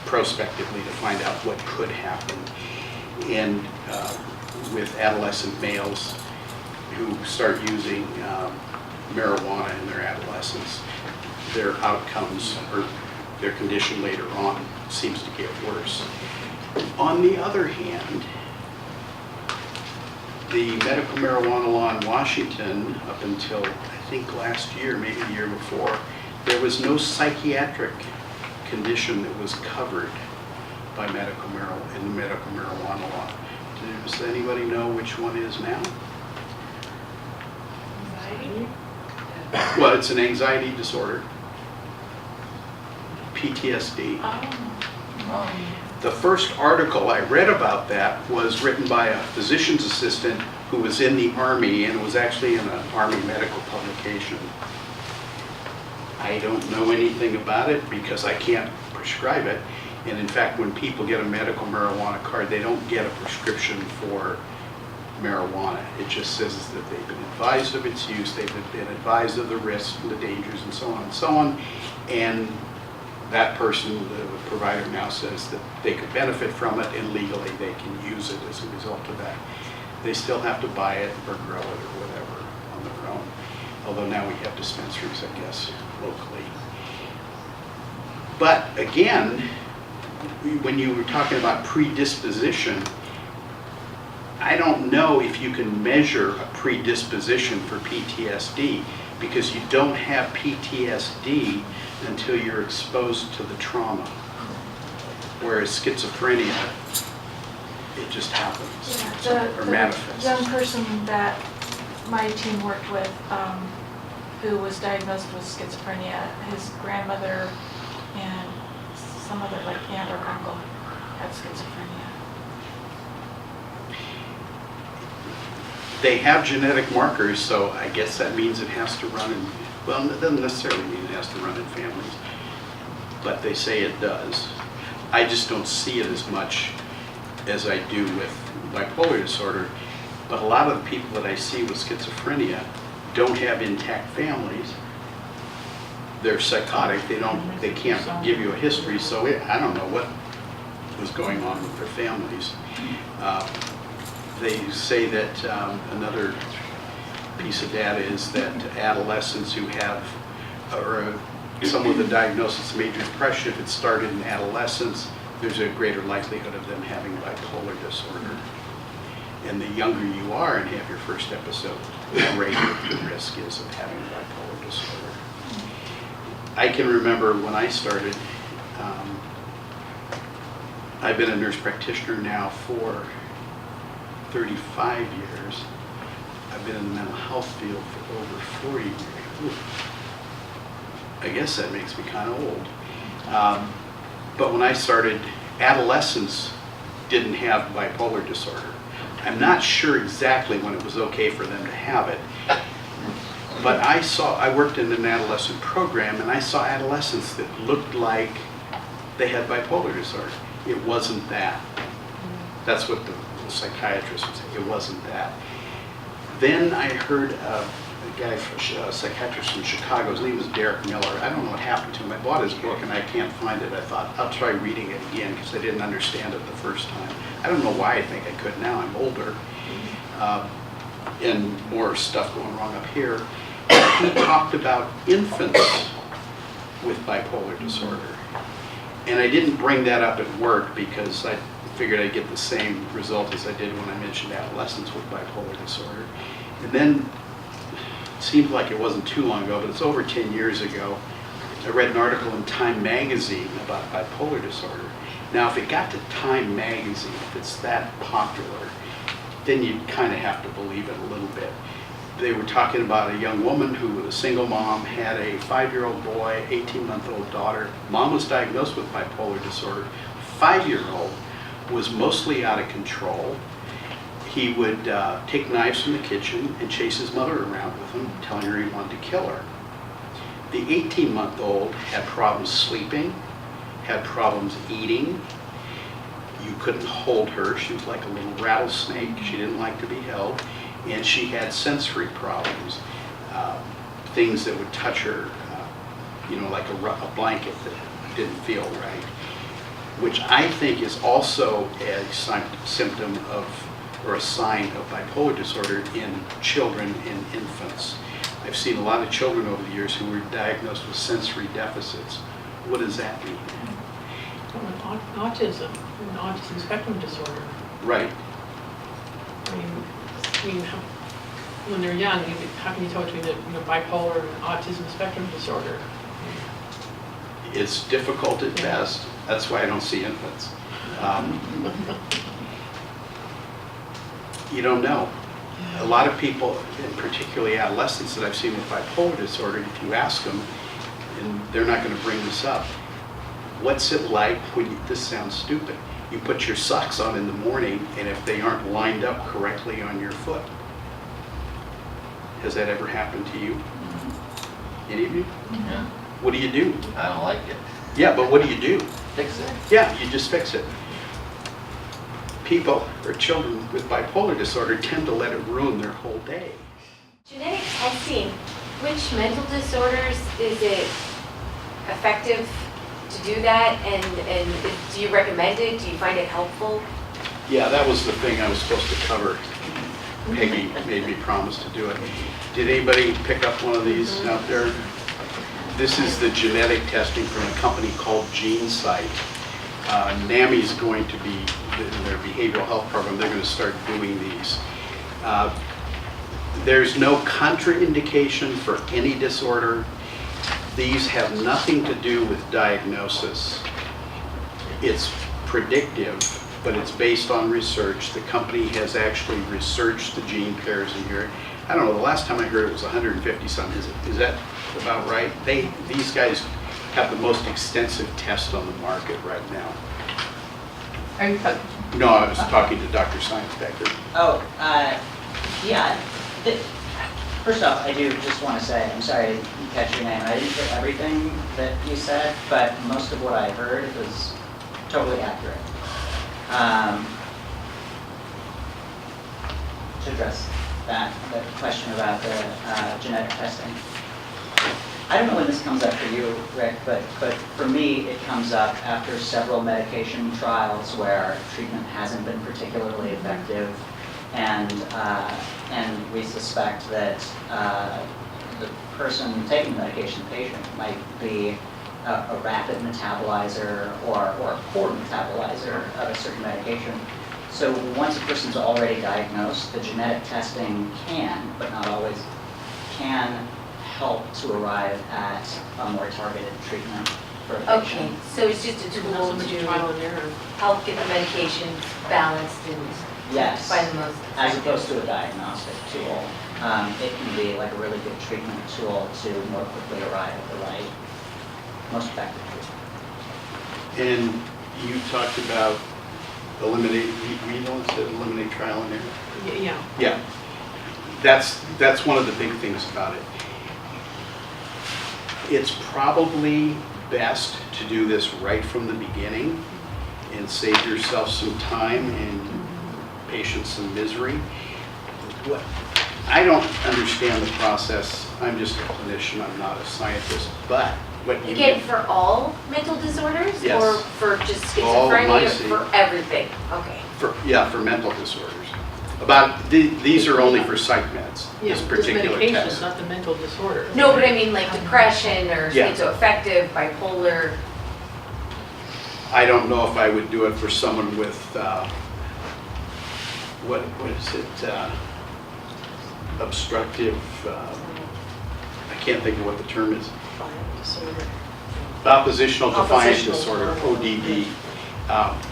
prospectively to find out what could happen. And with adolescent males who start using marijuana in their adolescence, their outcomes or their condition later on seems to get worse. On the other hand, the medical marijuana law in Washington, up until I think last year, maybe the year before, there was no psychiatric condition that was covered by medical marijuana in the medical marijuana law. Does anybody know which one is now?
Anxiety?
Well, it's an anxiety disorder. PTSD. The first article I read about that was written by a physician's assistant who was in the Army, and it was actually in an Army medical publication. I don't know anything about it because I can't prescribe it. And in fact, when people get a medical marijuana card, they don't get a prescription for marijuana. It just says that they've been advised of its use, they've been advised of the risks and the dangers and so on and so on. And that person, the provider now says that they could benefit from it and legally they can use it as a result of that. They still have to buy it or grow it or whatever on their own. Although now we have dispensaries, I guess, locally. But again, when you were talking about predisposition, I don't know if you can measure a predisposition for PTSD because you don't have PTSD until you're exposed to the trauma. Whereas schizophrenia, it just happens or manifests.
The young person that my team worked with, who was diagnosed with schizophrenia, his grandmother and some other like aunt or uncle had schizophrenia.
They have genetic markers, so I guess that means it has to run in, well, it doesn't necessarily mean it has to run in families, but they say it does. I just don't see it as much as I do with bipolar disorder, but a lot of the people that I see with schizophrenia don't have intact families. They're psychotic, they can't give you a history, so I don't know what was going on with their families. They say that another piece of data is that adolescents who have, or some with a diagnosis of major depression, if it started in adolescence, there's a greater likelihood of them having bipolar disorder. And the younger you are and have your first episode, the greater the risk is of having bipolar disorder. I can remember when I started, I've been a nurse practitioner now for 35 years. I've been in the mental health field for over 40 years. Ooh. I guess that makes me kind of old. But when I started, adolescents didn't have bipolar disorder. I'm not sure exactly when it was okay for them to have it, but I worked in an adolescent program and I saw adolescents that looked like they had bipolar disorder. It wasn't that. That's what the psychiatrist would say, it wasn't that. Then I heard a guy, a psychiatrist from Chicago, his name was Derek Miller. I don't know what happened to him. I bought his book and I can't find it. I thought, I'll try reading it again because I didn't understand it the first time. I don't know why I think I could now, I'm older. And more stuff going wrong up here. He talked about infants with bipolar disorder. And I didn't bring that up at work because I figured I'd get the same result as I did when I mentioned adolescents with bipolar disorder. And then, it seemed like it wasn't too long ago, but it's over 10 years ago, I read an article in Time magazine about bipolar disorder. Now, if it got to Time magazine, if it's that popular, then you kind of have to believe it a little bit. They were talking about a young woman who was a single mom, had a 5-year-old boy, 18-month-old daughter. Mom was diagnosed with bipolar disorder. 5-year-old was mostly out of control. He would take knives from the kitchen and chase his mother around with him, telling her he wanted to kill her. The 18-month-old had problems sleeping, had problems eating. You couldn't hold her. She was like a little rattlesnake. She didn't like to be held. And she had sensory problems, things that would touch her, like a blanket that didn't feel right, which I think is also a symptom of, or a sign of bipolar disorder in children and infants. I've seen a lot of children over the years who were diagnosed with sensory deficits. What does that mean?
Autism, an autism spectrum disorder.
Right.
I mean, when they're young, how can you tell between bipolar and autism spectrum disorder?
It's difficult at best. That's why I don't see infants. You don't know. A lot of people, and particularly adolescents that I've seen with bipolar disorder, if you ask them, and they're not going to bring this up, what's it like when this sounds stupid, you put your socks on in the morning and if they aren't lined up correctly on your foot? Has that ever happened to you? Any of you?
Yeah,
What do you do?
I don't like it.
Yeah, but what do you do?
Fix it.
Yeah, you just fix it. People or children with bipolar disorder tend to let it ruin their whole day.
Genetic testing, which mental disorders is it effective to do that, and do you recommend it? Do you find it helpful?
Yeah, that was the thing I was supposed to cover. Peggy made me promise to do it. Did anybody pick up one of these out there? This is the genetic testing from a company called GeneSight. NAMI is going to be, in their behavioral health program, they're going to start doing these. There's no contraindication for any disorder. These have nothing to do with diagnosis. It's predictive, but it's based on research. The company has actually researched the gene pairs in here. I don't know, the last time I heard it was 150 something. Is that about right? These guys have the most extensive test on the market right now.
Are you,
No, I was talking to Dr. Science back there.
Oh, yeah. First off, I do just want to say, I'm sorry I didn't catch your name. I didn't hear everything that you said, but most of what I heard was totally accurate. To address that question about the genetic testing. I don't know when this comes up for you, Rick, but for me, it comes up after several medication trials where treatment hasn't been particularly effective, and we suspect that the person taking the medication, the patient, might be a rapid metabolizer or a poor metabolizer of a certain medication. So once a person's already diagnosed, the genetic testing can, but not always, can help to arrive at a more targeted treatment for a patient.
Okay, so it's just a tool
trial and
to
error?
help get the medication balanced and
Yes,
find the most
as
effective.
opposed to a diagnostic tool. It can be like a really good treatment tool to more quickly arrive at the right, most effective treatment.
And you talked about eliminate, you know, it said eliminate trial and error.
Yeah.
Yeah, that's one of the big things about it. It's probably best to do this right from the beginning and save yourself some time and patience some misery. I don't understand the process. I'm just a clinician, I'm not a scientist, but what you
Again, for all mental disorders?
Yes.
Or for just
All of my
schizophrenia,
see.
for everything? Okay.
for mental disorders. These are only for psych meds,
Yeah,
this
this
particular
medication
test.
is not the mental disorder.
No, but I mean like depression or
Yeah.
schizoaffective, bipolar.
I don't know if I would do it for someone with, what is it, obstructive, I can't think of what the term is. Oppositional defiant disorder, ODD.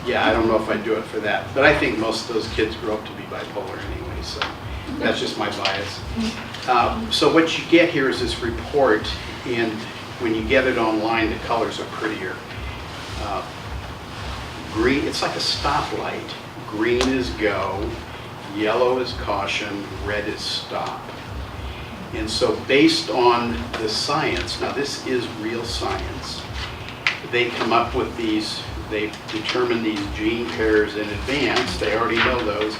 Yeah, I don't know if I'd do it for that, but I think most of those kids grow up to be bipolar anyway, so that's just my bias. So what you get here is this report, and when you get it online, the colors are prettier. Green, it's like a stoplight. Green is go, yellow is caution, red is stop. And so based on the science, now this is real science, they come up with these, they determine these gene pairs in advance, they already know those,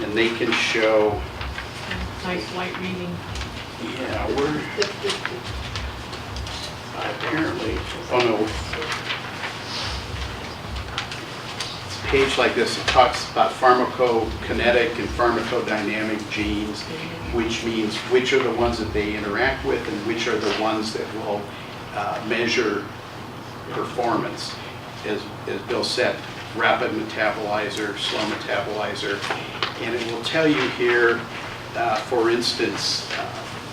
and they can show,
Nice light reading.
yeah, we're, apparently, oh no, it's a page like this, it talks about pharmacokinetic and pharmacodynamic genes, which means which are the ones that they interact with and which are the ones that will measure performance. As Bill said, rapid metabolizer, slow metabolizer, and it will tell you here, for instance,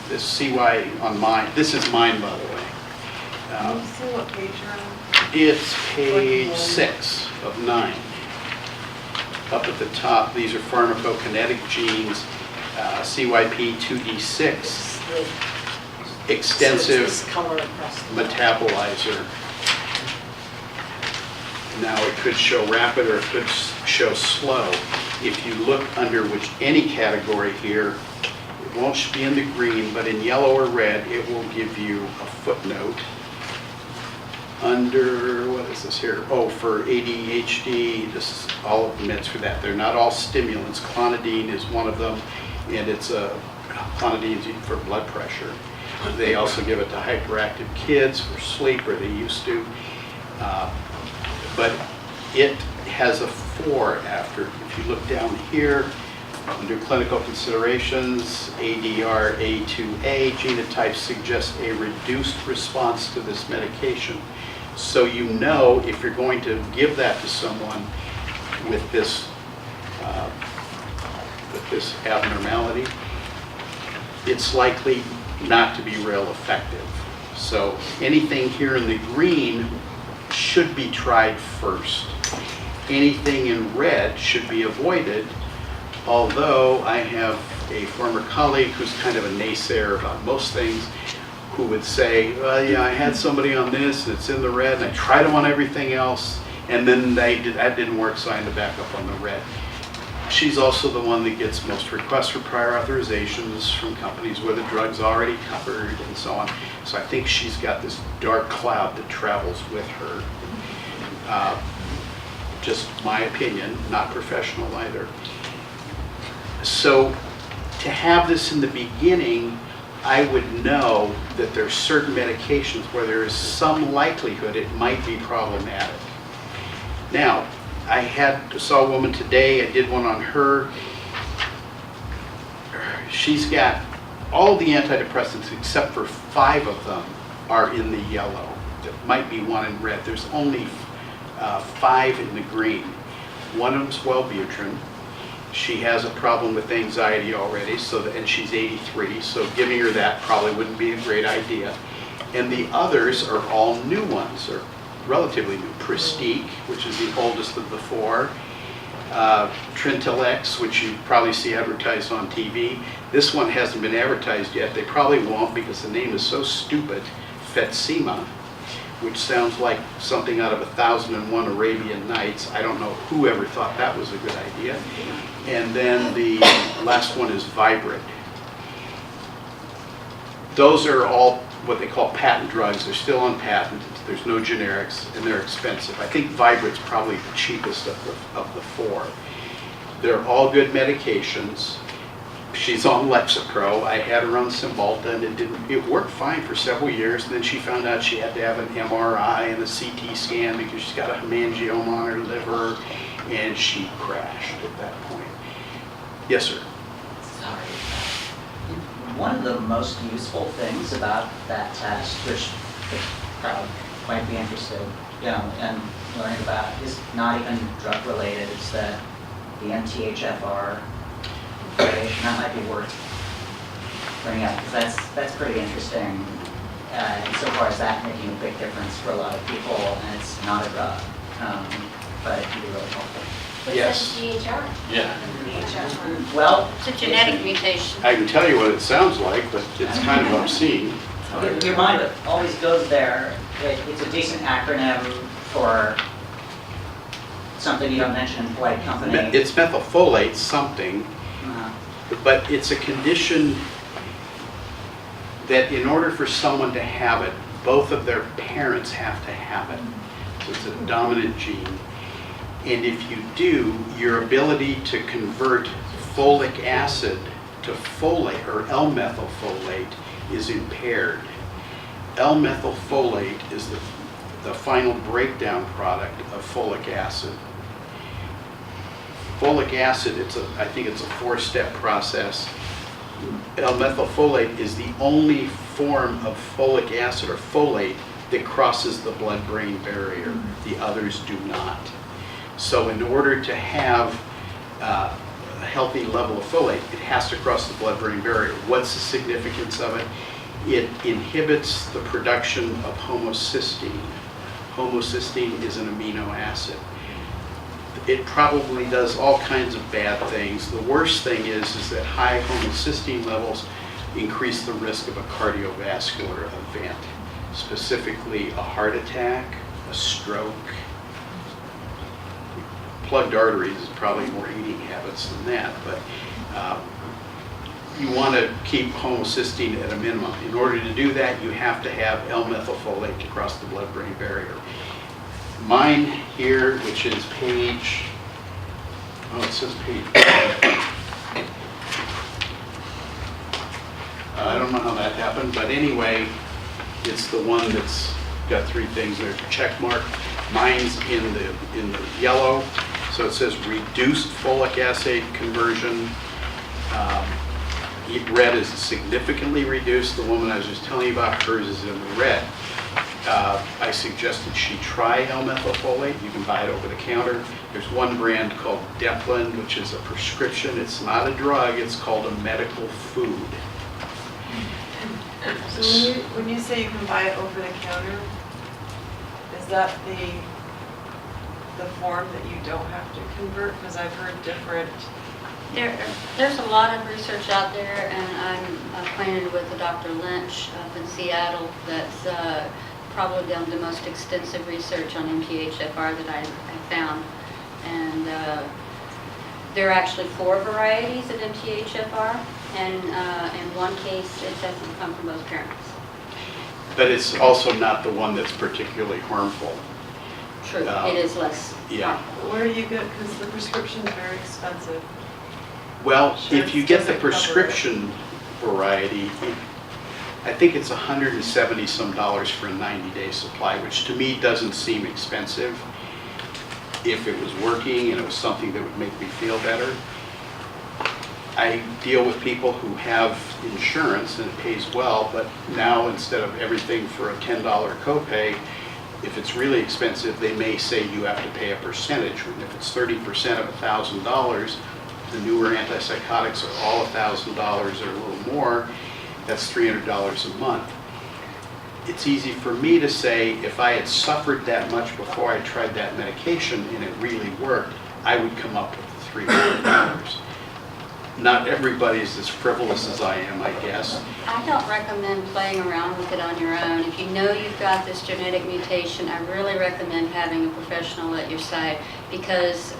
this CY on mine, this is mine by the way.
Can you see what page you're on?
It's page 6 of 9. Up at the top, these are pharmacokinetic genes, CYP2D6, extensive metabolizer. Now it could show rapid or it could show slow. If you look under any category here, it won't be in the green, but in yellow or red, it will give you a footnote. Under, what is this here? Oh, for ADHD, this is all of the meds for that. They're not all stimulants. Clonidine is one of them, and it's clonidine for blood pressure. They also give it to hyperactive kids for sleep, or they used to. But it has a 4 after. If you look down here, Under clinical considerations, ADR A2A genotype suggests a reduced response to this medication. So you know if you're going to give that to someone with this abnormality, it's likely not to be real effective. So anything here in the green should be tried first. Anything in red should be avoided, although I have a former colleague who's kind of a naysayer about most things, who would say, well, yeah, I had somebody on this, it's in the red, and I tried them on everything else, and then that didn't work, so I had to back up on the red. She's also the one that gets most requests for prior authorizations from companies where the drug's already covered and so on. So I think she's got this dark cloud that travels with her. Just my opinion, not professional either. So to have this in the beginning, I would know that there's certain medications where there is some likelihood it might be problematic. Now, I saw a woman today, I did one on her. She's got all the antidepressants except for 5 of them are in the yellow. There might be 1 in red. There's only 5 in the green. One of them's Wellbutrin. She has a problem with anxiety already, and she's 83, so giving her that probably wouldn't be a great idea. And the others are all new ones, or relatively new. Pristique, which is the oldest of the 4. Trintellix, which you probably see advertised on TV. This one hasn't been advertised yet. They probably won't because the name is so stupid. Fetsima, which sounds like something out of 1001 Arabian Nights. I don't know who ever thought that was a good idea. And then the last one is Vibrant. Those are all what they call patent drugs. They're still on patent. There's no generics, and they're expensive. I think Vibrant's probably the cheapest of the 4. They're all good medications. She's on Lexapro. I had her on Cymbalta, and it worked fine for several years. And then she found out she had to have an MRI and a CT scan because she's got a hemangioma on her liver, and she crashed at that point. Yes, sir.
Sorry. One of the most useful things about that test, which the crowd might be interested, in learning about, is not even drug related. It's the MTHFR variation. That might be worth bringing up because that's pretty interesting. Insofar as that making a big difference for a lot of people, and it's not a drug, but it can be really helpful.
Yes.
DHR?
Yeah.
DHR.
Well,
It's a genetic mutation.
I can tell you what it sounds like, but it's kind of obscene.
Your mind always goes there. It's a decent acronym for something you don't mention in polite company.
It's methylfolate something,
Uh-huh.
but it's a condition that in order for someone to have it, both of their parents have to have it. So it's a dominant gene. And if you do, your ability to convert folic acid to folate or L-methylfolate is impaired. L-methylfolate is the final breakdown product of folic acid. Folic acid, I think it's a 4-step process. L-methylfolate is the only form of folic acid or folate that crosses the blood-brain barrier. The others do not. So in order to have a healthy level of folate, it has to cross the blood-brain barrier. What's the significance of it? It inhibits the production of homocysteine. Homocysteine is an amino acid. It probably does all kinds of bad things. The worst thing is that high homocysteine levels increase the risk of a cardiovascular event, specifically a heart attack, a stroke. Plugged arteries is probably more eating habits than that, but you want to keep homocysteine at a minimum. In order to do that, you have to have L-methylfolate to cross the blood-brain barrier. Mine here, which is page, it says page. I don't know how that happened, but anyway, it's the one that's got 3 things. There's a check mark. Mine's in the yellow, so it says reduced folic acid conversion. Red is significantly reduced. The woman I was just telling you about, hers is in the red. I suggested she try L-methylfolate. You can buy it over the counter. There's one brand called Deplin, which is a prescription. It's not a drug, it's called a medical food.
So when you say you can buy it over the counter, is that the form that you don't have to convert? Because I've heard different.
There's a lot of research out there, and I'm acquainted with Dr. Lynch up in Seattle that's probably done the most extensive research on MTHFR that I found. And there are actually 4 varieties of MTHFR, and in one case it doesn't come from both parents.
But it's also not the one that's particularly harmful.
True, it is less
Yeah.
harmful.
Where do you get, because the prescription's very expensive.
Well,
Sure,
if you get the
doesn't cover it.
prescription variety, I think it's $170 some for a 90-day supply, which to me doesn't seem expensive. If it was working and it was something that would make me feel better. I deal with people who have insurance and it pays well, but now instead of everything for a $10 copay, if it's really expensive, they may say you have to pay a percentage. And if it's 30% of $1,000, the newer antipsychotics are all $1,000 or a little more. That's $300 a month. It's easy for me to say if I had suffered that much before I tried that medication and it really worked, I would come up with $300. Not everybody's as frivolous as I am, I guess.
I don't recommend playing around with it on your own. If you know you've got this genetic mutation, I really recommend having a professional at your side, because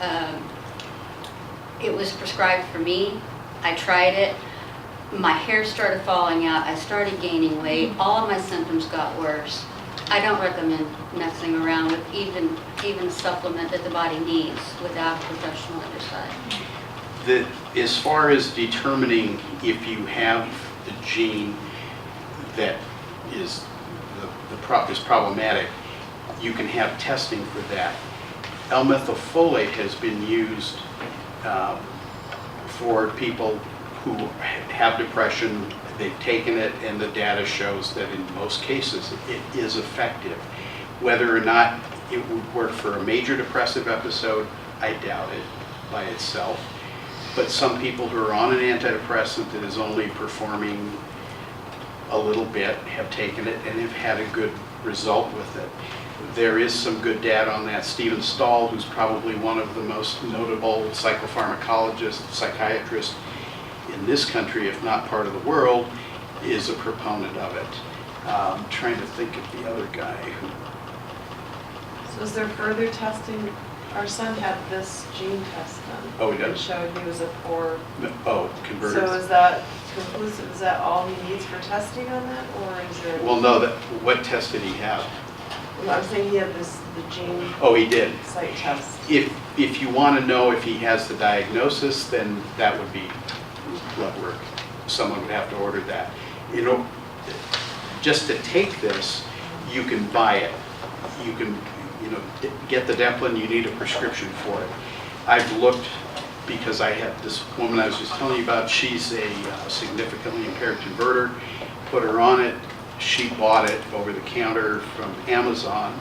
it was prescribed for me. I tried it. My hair started falling out. I started gaining weight. All of my symptoms got worse. I don't recommend messing around with even supplement that the body needs without a professional at your side.
As far as determining if you have the gene that is is problematic, you can have testing for that. L-methylfolate has been used for people who have depression. They've taken it, and the data shows that in most cases it is effective. Whether or not it would work for a major depressive episode, I doubt it by itself. But some people who are on an antidepressant that is only performing a little bit have taken it and have had a good result with it. There is some good data on that. Stephen Stahl, who's probably one of the most notable psychopharmacologists, psychiatrists in this country, if not part of the world, is a proponent of it. I'm trying to think of the other guy who...
So is there further testing? Our son had this gene test done.
Oh, he does?
It showed he was a 4.
Oh, converted.
So is that conclusive? Is that all he needs for testing on that, or is there?
Well, no, what test did he have?
Well, I'm saying he had the gene
Oh, he did.
site test.
If you want to know if he has the diagnosis, then that would be blood work. Someone would have to order that. You know, just to take this, you can buy it. You can, get the Deplin. You need a prescription for it. I've looked because I had this woman I was just telling you about. She's a significantly impaired converter. Put her on it. She bought it over the counter from Amazon.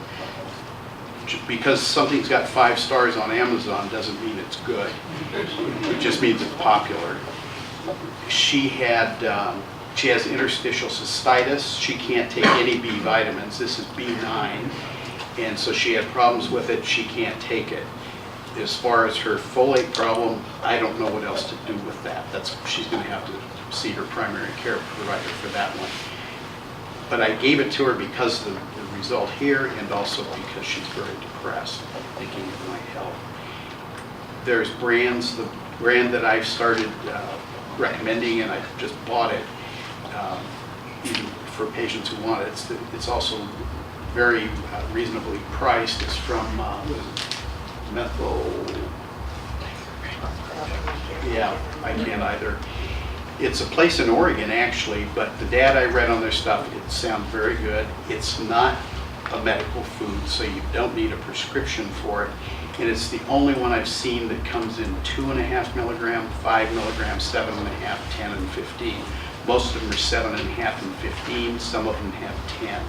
Because something's got 5 stars on Amazon doesn't mean it's good. It just means it's popular. She has interstitial cystitis. She can't take any B vitamins. This is B9. And so she had problems with it. She can't take it. As far as her folate problem, I don't know what else to do with that. She's going to have to see her primary care provider for that one. But I gave it to her because of the result here, and also because she's very depressed, thinking it might help. There's brands, the brand that I've started recommending, and I just bought it, even for patients who want it. It's also very reasonably priced. It's from, yeah, I can't either. It's a place in Oregon, actually, but the data I read on their stuff, it sounds very good. It's not a medical food, so you don't need a prescription for it. and it's the only one I've seen that comes in 2.5 milligram, 5 milligrams, 7.5, 10, and 15. Most of them are 7.5 and 15, some of them have 10.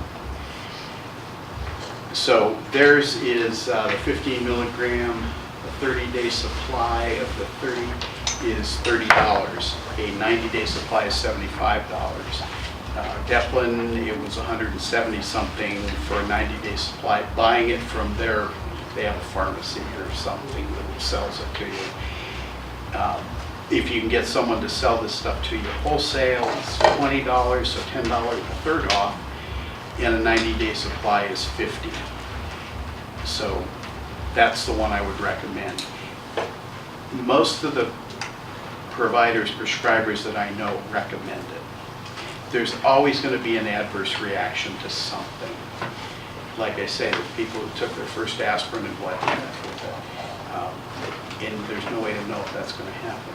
So theirs is the 15 milligram, a 30-day supply of the 30 is $30. A 90-day supply is $75. Deplin, it was 170 something for a 90-day supply. Buying it from they have a pharmacy or something that sells it to you. If you can get someone to sell this stuff to you wholesale, it's $20, so $10, a third off, and a 90-day supply is $50. So that's the one I would recommend. Most of the providers, prescribers that I know recommend it. There's always going to be an adverse reaction to something. Like I say, the people who took their first aspirin and blood and there's no way to know if that's going to happen.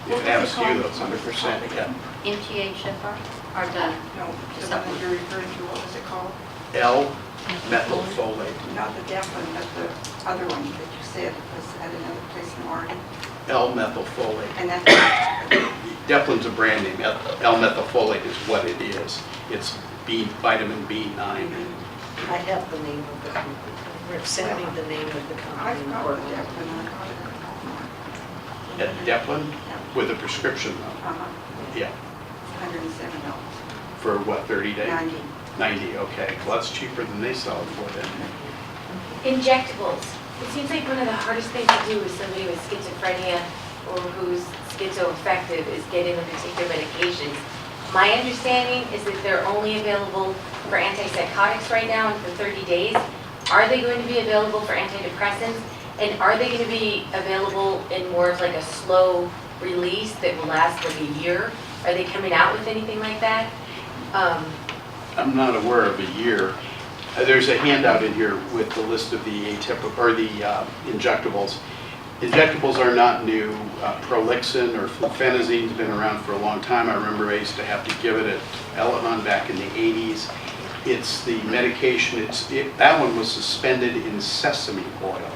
If it happens to you, that's 100%. Yeah.
MTHFR, or the,
No, the one that you're referring to, what was it called?
L-methylfolate.
Not the Deplin, but the other one that you said was at another place in Oregon.
L-methylfolate.
And that's,
Deplin's a brand name. L-methylfolate is what it is. It's vitamin B9.
I have the name of the company. Rick sent me the name of the
I've
company.
got the Deplin, I got it at home.
At Deplin with a prescription though. Yeah.
$107.
For what, 30 days?
90.
90, okay. Well, that's cheaper than they sell it for then.
Injectables. It seems like one of the hardest things to do with somebody with schizophrenia or who's schizoaffective is getting the particular medications. My understanding is that they're only available for antipsychotics right now and for 30 days. Are they going to be available for antidepressants? And are they going to be available in more of like a slow release that will last like a year? Are they coming out with anything like that?
I'm not aware of a year. There's a handout in here with the list of the atypical or the injectables. Injectables are not new. Prolixin or fluphenazine's been around for a long time. I remember I used to have to give it at Elahan back in the 80s. It's the medication. That one was suspended in sesame oil.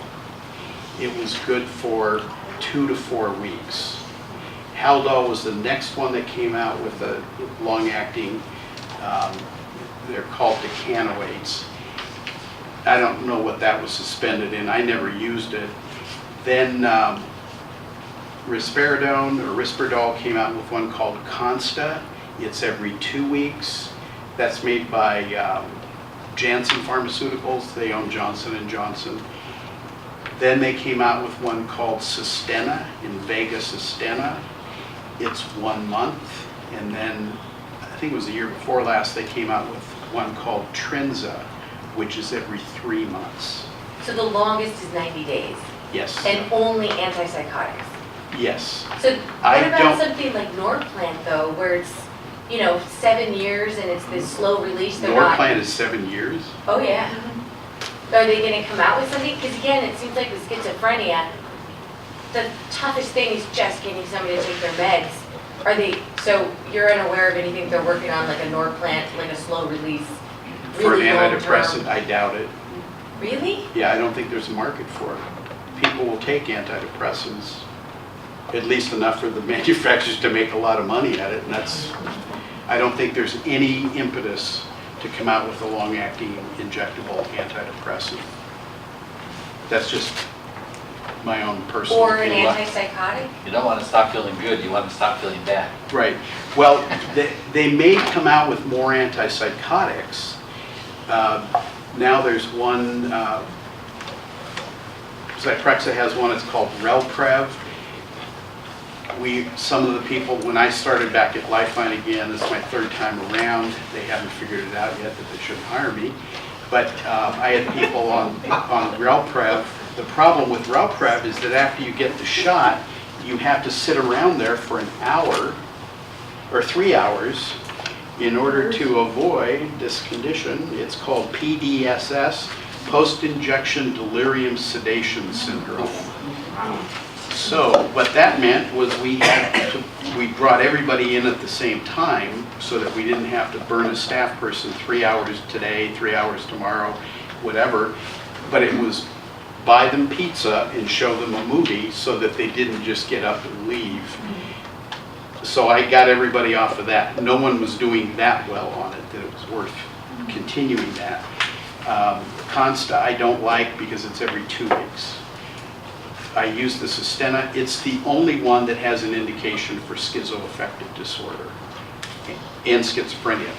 It was good for 2 to 4 weeks. Haldol was the next one that came out with a long-acting. They're called decanoates. I don't know what that was suspended in. I never used it. Then risperidone or Risperdal came out with one called Consta. It's every 2 weeks. That's made by Janssen Pharmaceuticals. They own Johnson & Johnson. Then they came out with one called Sustena, Invega Sustena. It's 1 month. And then, I think it was the year before last, they came out with one called Trinza, which is every 3 months.
So the longest is 90 days
Yes.
and only antipsychotics.
Yes.
So
I
what about
don't-
something like Norplant though, where it's, 7 years and it's this slow release? They're not.
Norplant is 7 years.
Oh, yeah. Are they going to come out with something? Because again, it seems like with schizophrenia, the toughest thing is just getting somebody to take their meds. So you're unaware of anything they're working on, like a Norplant, like a slow release?
For an
really long-term?
antidepressant, I doubt it.
Really?
Yeah, I don't think there's a market for it. People will take antidepressants, at least enough for the manufacturers to make a lot of money at it, and I don't think there's any impetus to come out with a long-acting injectable antidepressant. That's just my own personal
Or an
opinion.
antipsychotic?
You don't want to stop feeling good, you want to stop feeling bad.
Right. Well, they may come out with more antipsychotics. Now there's one, Zyprexa has one, it's called Relprev. Some of the people, when I started back at Lifeline again, this is my 3rd time around, they haven't figured it out yet that they shouldn't hire me. But I had people on Relprev. The problem with Relprev is that after you get the shot, you have to sit around there for an hour or 3 hours in order to avoid this condition. It's called PDSS, post-injection delirium sedation syndrome. So what that meant was we brought everybody in at the same time so that we didn't have to burn a staff person 3 hours today, 3 hours tomorrow, whatever. But it was buy them pizza and show them a movie so that they didn't just get up and leave. So I got everybody off of that. No one was doing that well on it, that it was worth continuing that. Consta I don't like because it's every 2 weeks. I use the Sustenna. It's the only one that has an indication for schizoaffective disorder and schizophrenia.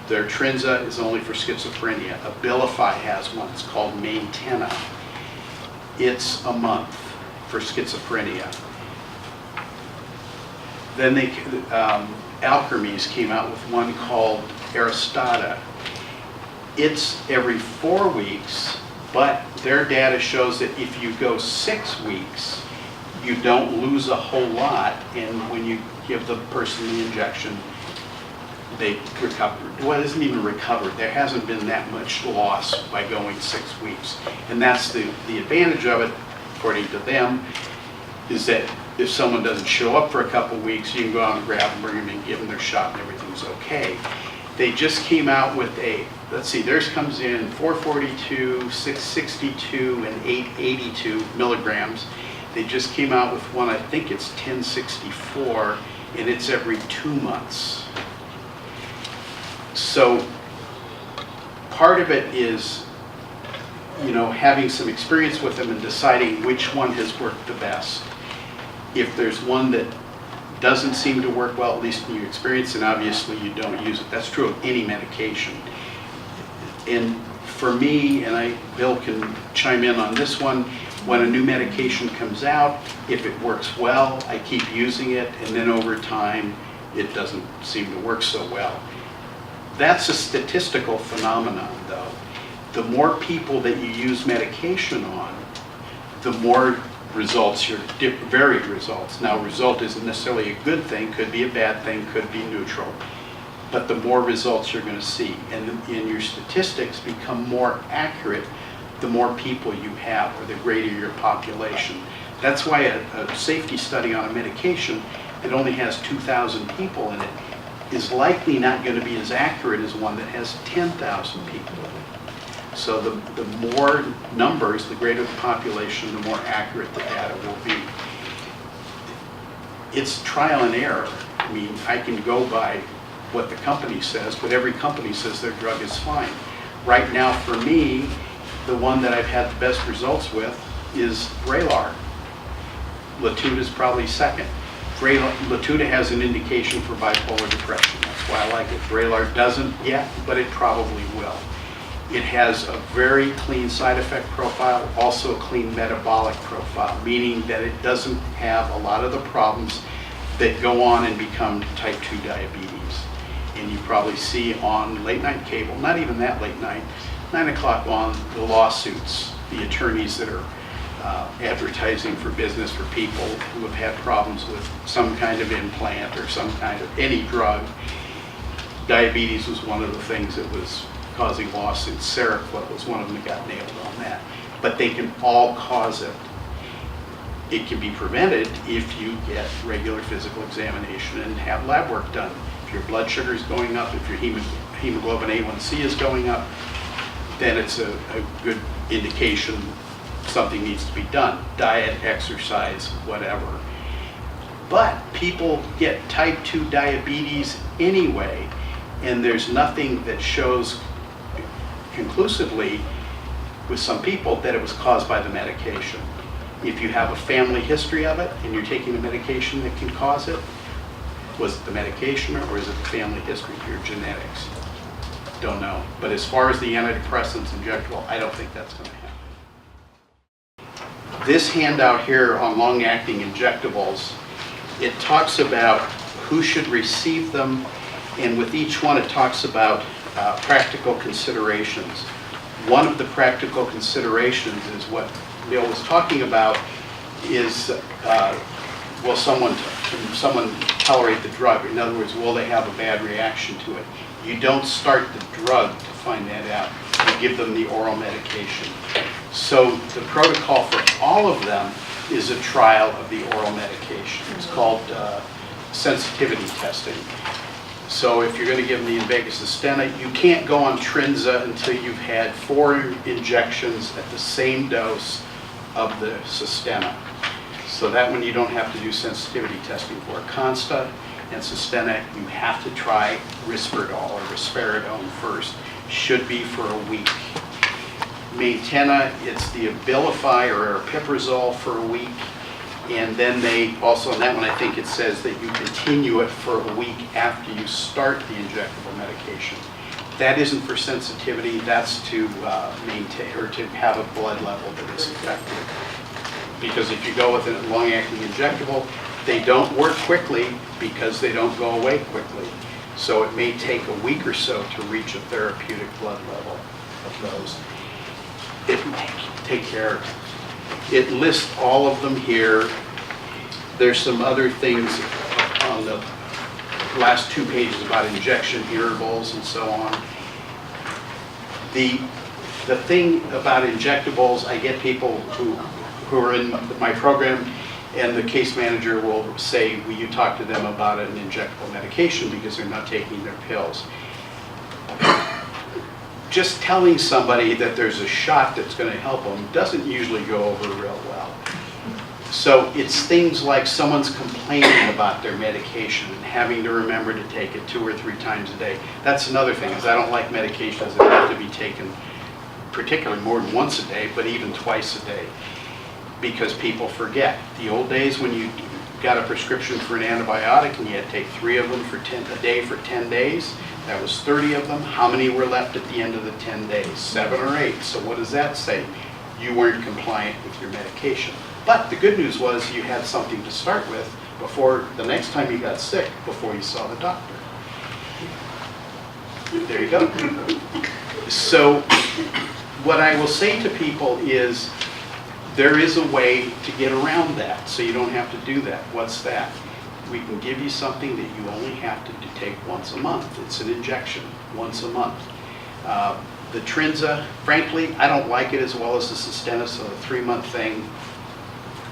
Their Trinza is only for schizophrenia. Abilify has one. It's called Maintenna. It's a month for schizophrenia. Then they, Alkermes came out with one called Aristada. It's every 4 weeks, but their data shows that if you go 6 weeks, you don't lose a whole lot, and when you give the person the injection, they recover. Well, it isn't even recovered. There hasn't been that much loss by going 6 weeks. And that's the advantage of it, according to them, is that if someone doesn't show up for a couple weeks, you can go out and grab them, bring them in, give them their shot, and everything's okay. They just came out with a, let's see, theirs comes in 442, 662, and 882 milligrams. They just came out with one, I think it's 1064, and it's every 2 months. So part of it is, you know, having some experience with them and deciding which one has worked the best. If there's one that doesn't seem to work well, at least in your experience, and obviously you don't use it. That's true of any medication. And for me, and Bill can chime in on this one, when a new medication comes out, if it works well, I keep using it, and then over time, it doesn't seem to work so well. That's a statistical phenomenon, though. The more people that you use medication on, the more results, your varied results. Now, result isn't necessarily a good thing, could be a bad thing, could be neutral, but the more results you're going to see. And your statistics become more accurate the more people you have, or the greater your population. That's why a safety study on a medication that only has 2,000 people in it is likely not going to be as accurate as one that has 10,000 people in it. So the more numbers, the greater the population, the more accurate the data will be. It's trial and error. I mean, I can go by what the company says, but every company says their drug is fine. Right now, for me, the one that I've had the best results with is Vraylar. Latuda is probably second. Latuda has an indication for bipolar depression. That's why I like it. Vraylar doesn't yet, but it probably will. It has a very clean side effect profile, also a clean metabolic profile, meaning that it doesn't have a lot of the problems that go on and become type 2 diabetes. And you probably see on late night cable, not even that late night, 9 o'clock on, the lawsuits, the attorneys that are advertising for business for people who have had problems with some kind of implant or some kind of any drug. Diabetes was one of the things that was causing lawsuits. Seroquel was one of them that got nailed on that. But they can all cause it. It can be prevented if you get regular physical examination and have lab work done. If your blood sugar is going up, if your hemoglobin A1C is going up, then it's a good indication something needs to be done. Diet, exercise, whatever. But people get type 2 diabetes anyway, and there's nothing that shows conclusively with some people that it was caused by the medication. If you have a family history of it and you're taking a medication that can cause it, was it the medication or is it the family history, your genetics? Don't know. But as far as the antidepressants injectable, I don't think that's going to happen. This handout here on long-acting injectables, it talks about who should receive them, and with each one it talks about practical considerations. One of the practical considerations is what Bill was talking about is, will someone tolerate the drug? In other words, will they have a bad reaction to it? You don't start the drug to find that out. You give them the oral medication. So the protocol for all of them is a trial of the oral medication. It's called sensitivity testing. So if you're going to give them the Invega Sustenna, you can't go on Trinza until you've had 4 injections at the same dose of the Sustenna. So that one you don't have to do sensitivity testing for. Consta and Sustenna, you have to try Risperdal or Risperidone first. Should be for a week. Maintena, it's the Abilify or Aripiprazole for a week. And then they also, on that one, I think it says that you continue it for a week after you start the injectable medication. That isn't for sensitivity, that's to maintain or to have a blood level that is effective. Because if you go with a long-acting injectable, they don't work quickly because they don't go away quickly. So it may take a week or so to reach a therapeutic blood level of those. It take care of it. It lists all of them here. There's some other things on the last 2 pages about injection intervals and so on. The thing about injectables, I get people who are in my program, and the case manager will say, will you talk to them about an injectable medication because they're not taking their pills. Just telling somebody that there's a shot that's going to help them doesn't usually go over real well. So it's things like someone's complaining about their medication and having to remember to take it 2 or 3 times a day. That's another thing, is I don't like medications that have to be taken particularly more than once a day, but even twice a day, because people forget. The old days when you got a prescription for an antibiotic and you had to take 3 of them a day for 10 days, that was 30 of them. How many were left at the end of the 10 days? 7 or 8. So what does that say? You weren't compliant with your medication. But the good news was you had something to start with before the next time you got sick, before you saw the doctor. There you go. So what I will say to people is there is a way to get around that, so you don't have to do that. What's that? We can give you something that you only have to take once a month. It's an injection, once a month. The Trinza, frankly, I don't like it as well as the Sustenna, so the 3-month thing,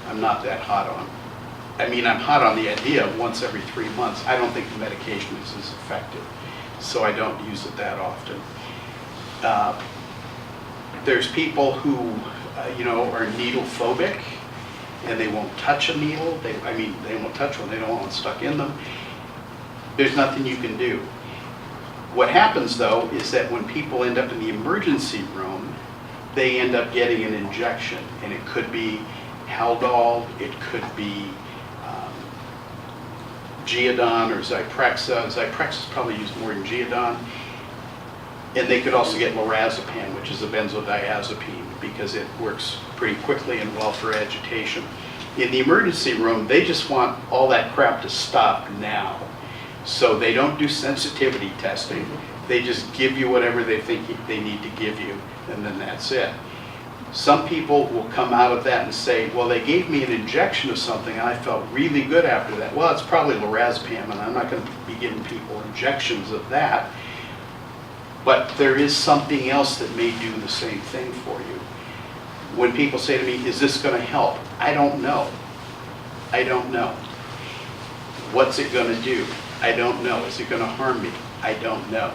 I'm not that hot on. I mean, I'm hot on the idea of once every 3 months. I don't think the medication is as effective, so I don't use it that often. There's people who, are needle phobic, and they won't touch a needle. They won't touch one. They don't want one stuck in them. There's nothing you can do. What happens, though, is that when people end up in the emergency room, they end up getting an injection, and it could be Haldol, it could be Geodon or Zyprexa. Zyprexa is probably used more than Geodon. And they could also get lorazepam, which is a benzodiazepine, because it works pretty quickly and well for agitation. In the emergency room, they just want all that crap to stop now. So they don't do sensitivity testing. They just give you whatever they think they need to give you, and then that's it. Some people will come out of that and say, well, they gave me an injection of something and I felt really good after that. Well, it's probably lorazepam, and I'm not going to be giving people injections of that. But there is something else that may do the same thing for you. When people say to me, is this going to help? I don't know. I don't know. What's it going to do? I don't know. Is it going to harm me? I don't know.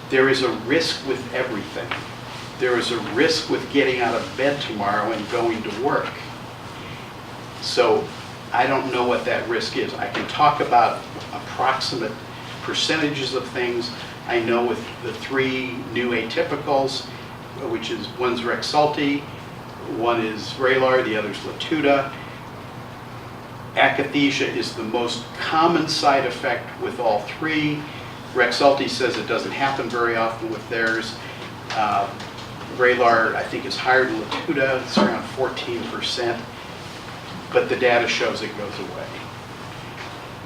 There is a risk with everything. There is a risk with getting out of bed tomorrow and going to work. So I don't know what that risk is. I can talk about approximate percentages of things. I know with the 3 new atypicals, which is one's Rexulti, one is Vraylar, the other's Latuda. Akathisia is the most common side effect with all 3. Rexulti says it doesn't happen very often with theirs. Vraylar, I think, is higher than Latuda. It's around 14%, but the data shows it goes away.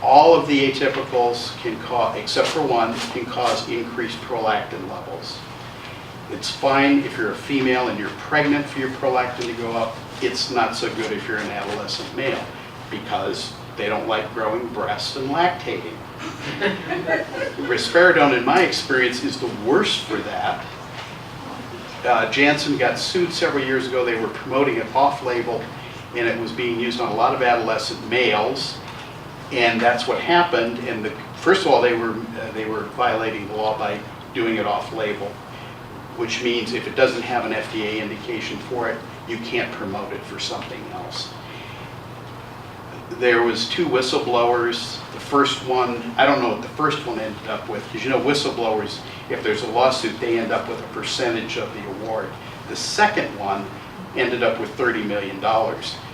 All of the atypicals can cause, except for one, can cause increased prolactin levels. It's fine if you're a female and you're pregnant for your prolactin to go up. It's not so good if you're an adolescent male, because they don't like growing breasts and lactating. Risperidone, in my experience, is the worst for that. Janssen got sued several years ago. They were promoting it off-label, and it was being used on a lot of adolescent males. And that's what happened, and first of all, they were violating the law by doing it off-label, which means if it doesn't have an FDA indication for it, you can't promote it for something else. There was 2 whistleblowers. The first one, I don't know what the first one ended up with, because you know whistleblowers, if there's a lawsuit, they end up with a percentage of the award. The second one ended up with $30 million.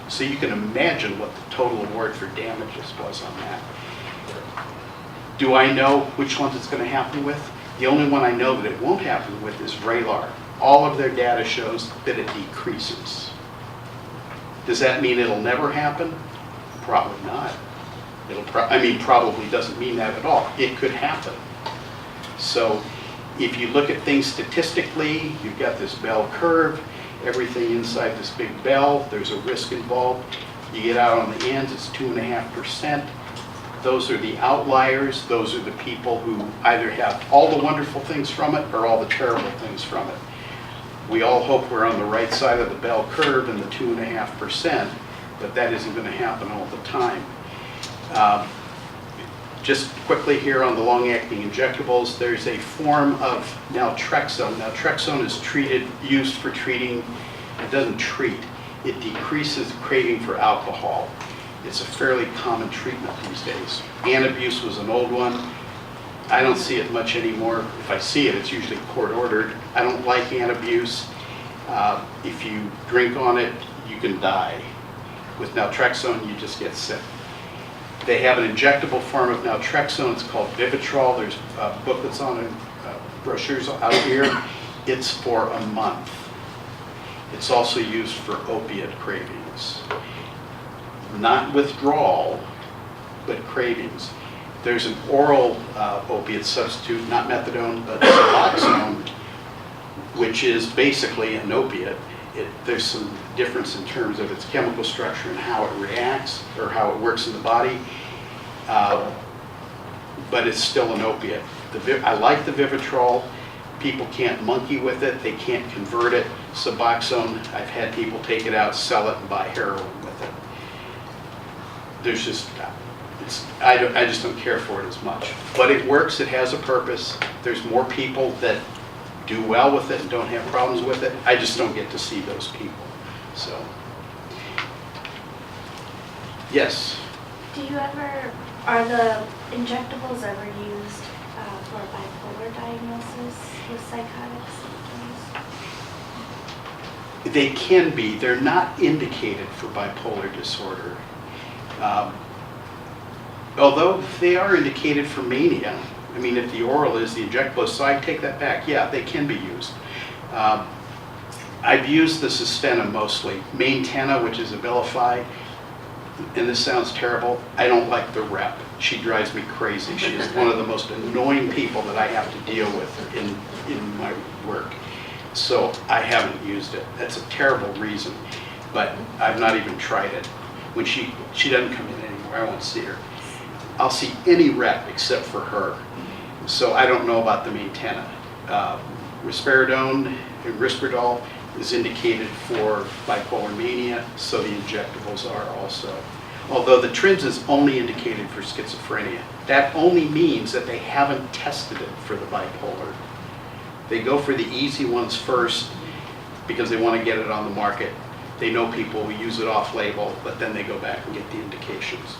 So you can imagine what the total award for damages was on that. Do I know which ones it's going to happen with? The only one I know that it won't happen with is Vraylar. All of their data shows that it decreases. Does that mean it'll never happen? Probably not. Probably doesn't mean that at all. It could happen. So if you look at things statistically, you've got this bell curve, everything inside this big bell, there's a risk involved. You get out on the ends, it's 2.5%. Those are the outliers. Those are the people who either have all the wonderful things from it or all the terrible things from it. We all hope we're on the right side of the bell curve in the 2.5%, but that isn't going to happen all the time. Just quickly here on the long-acting injectables, there's a form of naltrexone. Naltrexone is used for treating, it doesn't treat, it decreases craving for alcohol. It's a fairly common treatment these days. Antabuse was an old one. I don't see it much anymore. If I see it, it's usually court-ordered. I don't like Antabuse. If you drink on it, you can die. With naltrexone, you just get sick. They have an injectable form of naltrexone. It's called Vivitrol. There's booklets on it, brochures out here. It's for a month. It's also used for opiate cravings. Not withdrawal, but cravings. There's an oral opiate substitute, not methadone, but Suboxone, which is basically an opiate. There's some difference in terms of its chemical structure and how it reacts or how it works in the body, but it's still an opiate. I like the Vivitrol. People can't monkey with it. They can't convert it. Suboxone, I've had people take it out, sell it, and buy heroin with it. There's just, I just don't care for it as much. But it works. It has a purpose. There's more people that do well with it and don't have problems with it. I just don't get to see those people. So, yes.
Do you ever, are the injectables ever used for bipolar diagnosis with psychotic symptoms?
They can be. They're not indicated for bipolar disorder. Although they are indicated for mania. I mean, if the oral is the injectable, so I take that back. Yeah, they can be used. I've used the Sustenna mostly. Maintenna, which is Abilify, and this sounds terrible, I don't like the rep. She drives me crazy. She is one of the most annoying people that I have to deal with in my work. So I haven't used it. That's a terrible reason, but I've not even tried it. When she doesn't come in anymore, I won't see her. I'll see any rep except for her. So I don't know about the Maintenna. Risperidone and Risperdal is indicated for bipolar mania, so the injectables are also. Although the Trinz is only indicated for schizophrenia. That only means that they haven't tested it for the bipolar. They go for the easy ones first because they want to get it on the market. They know people will use it off-label, but then they go back and get the indications.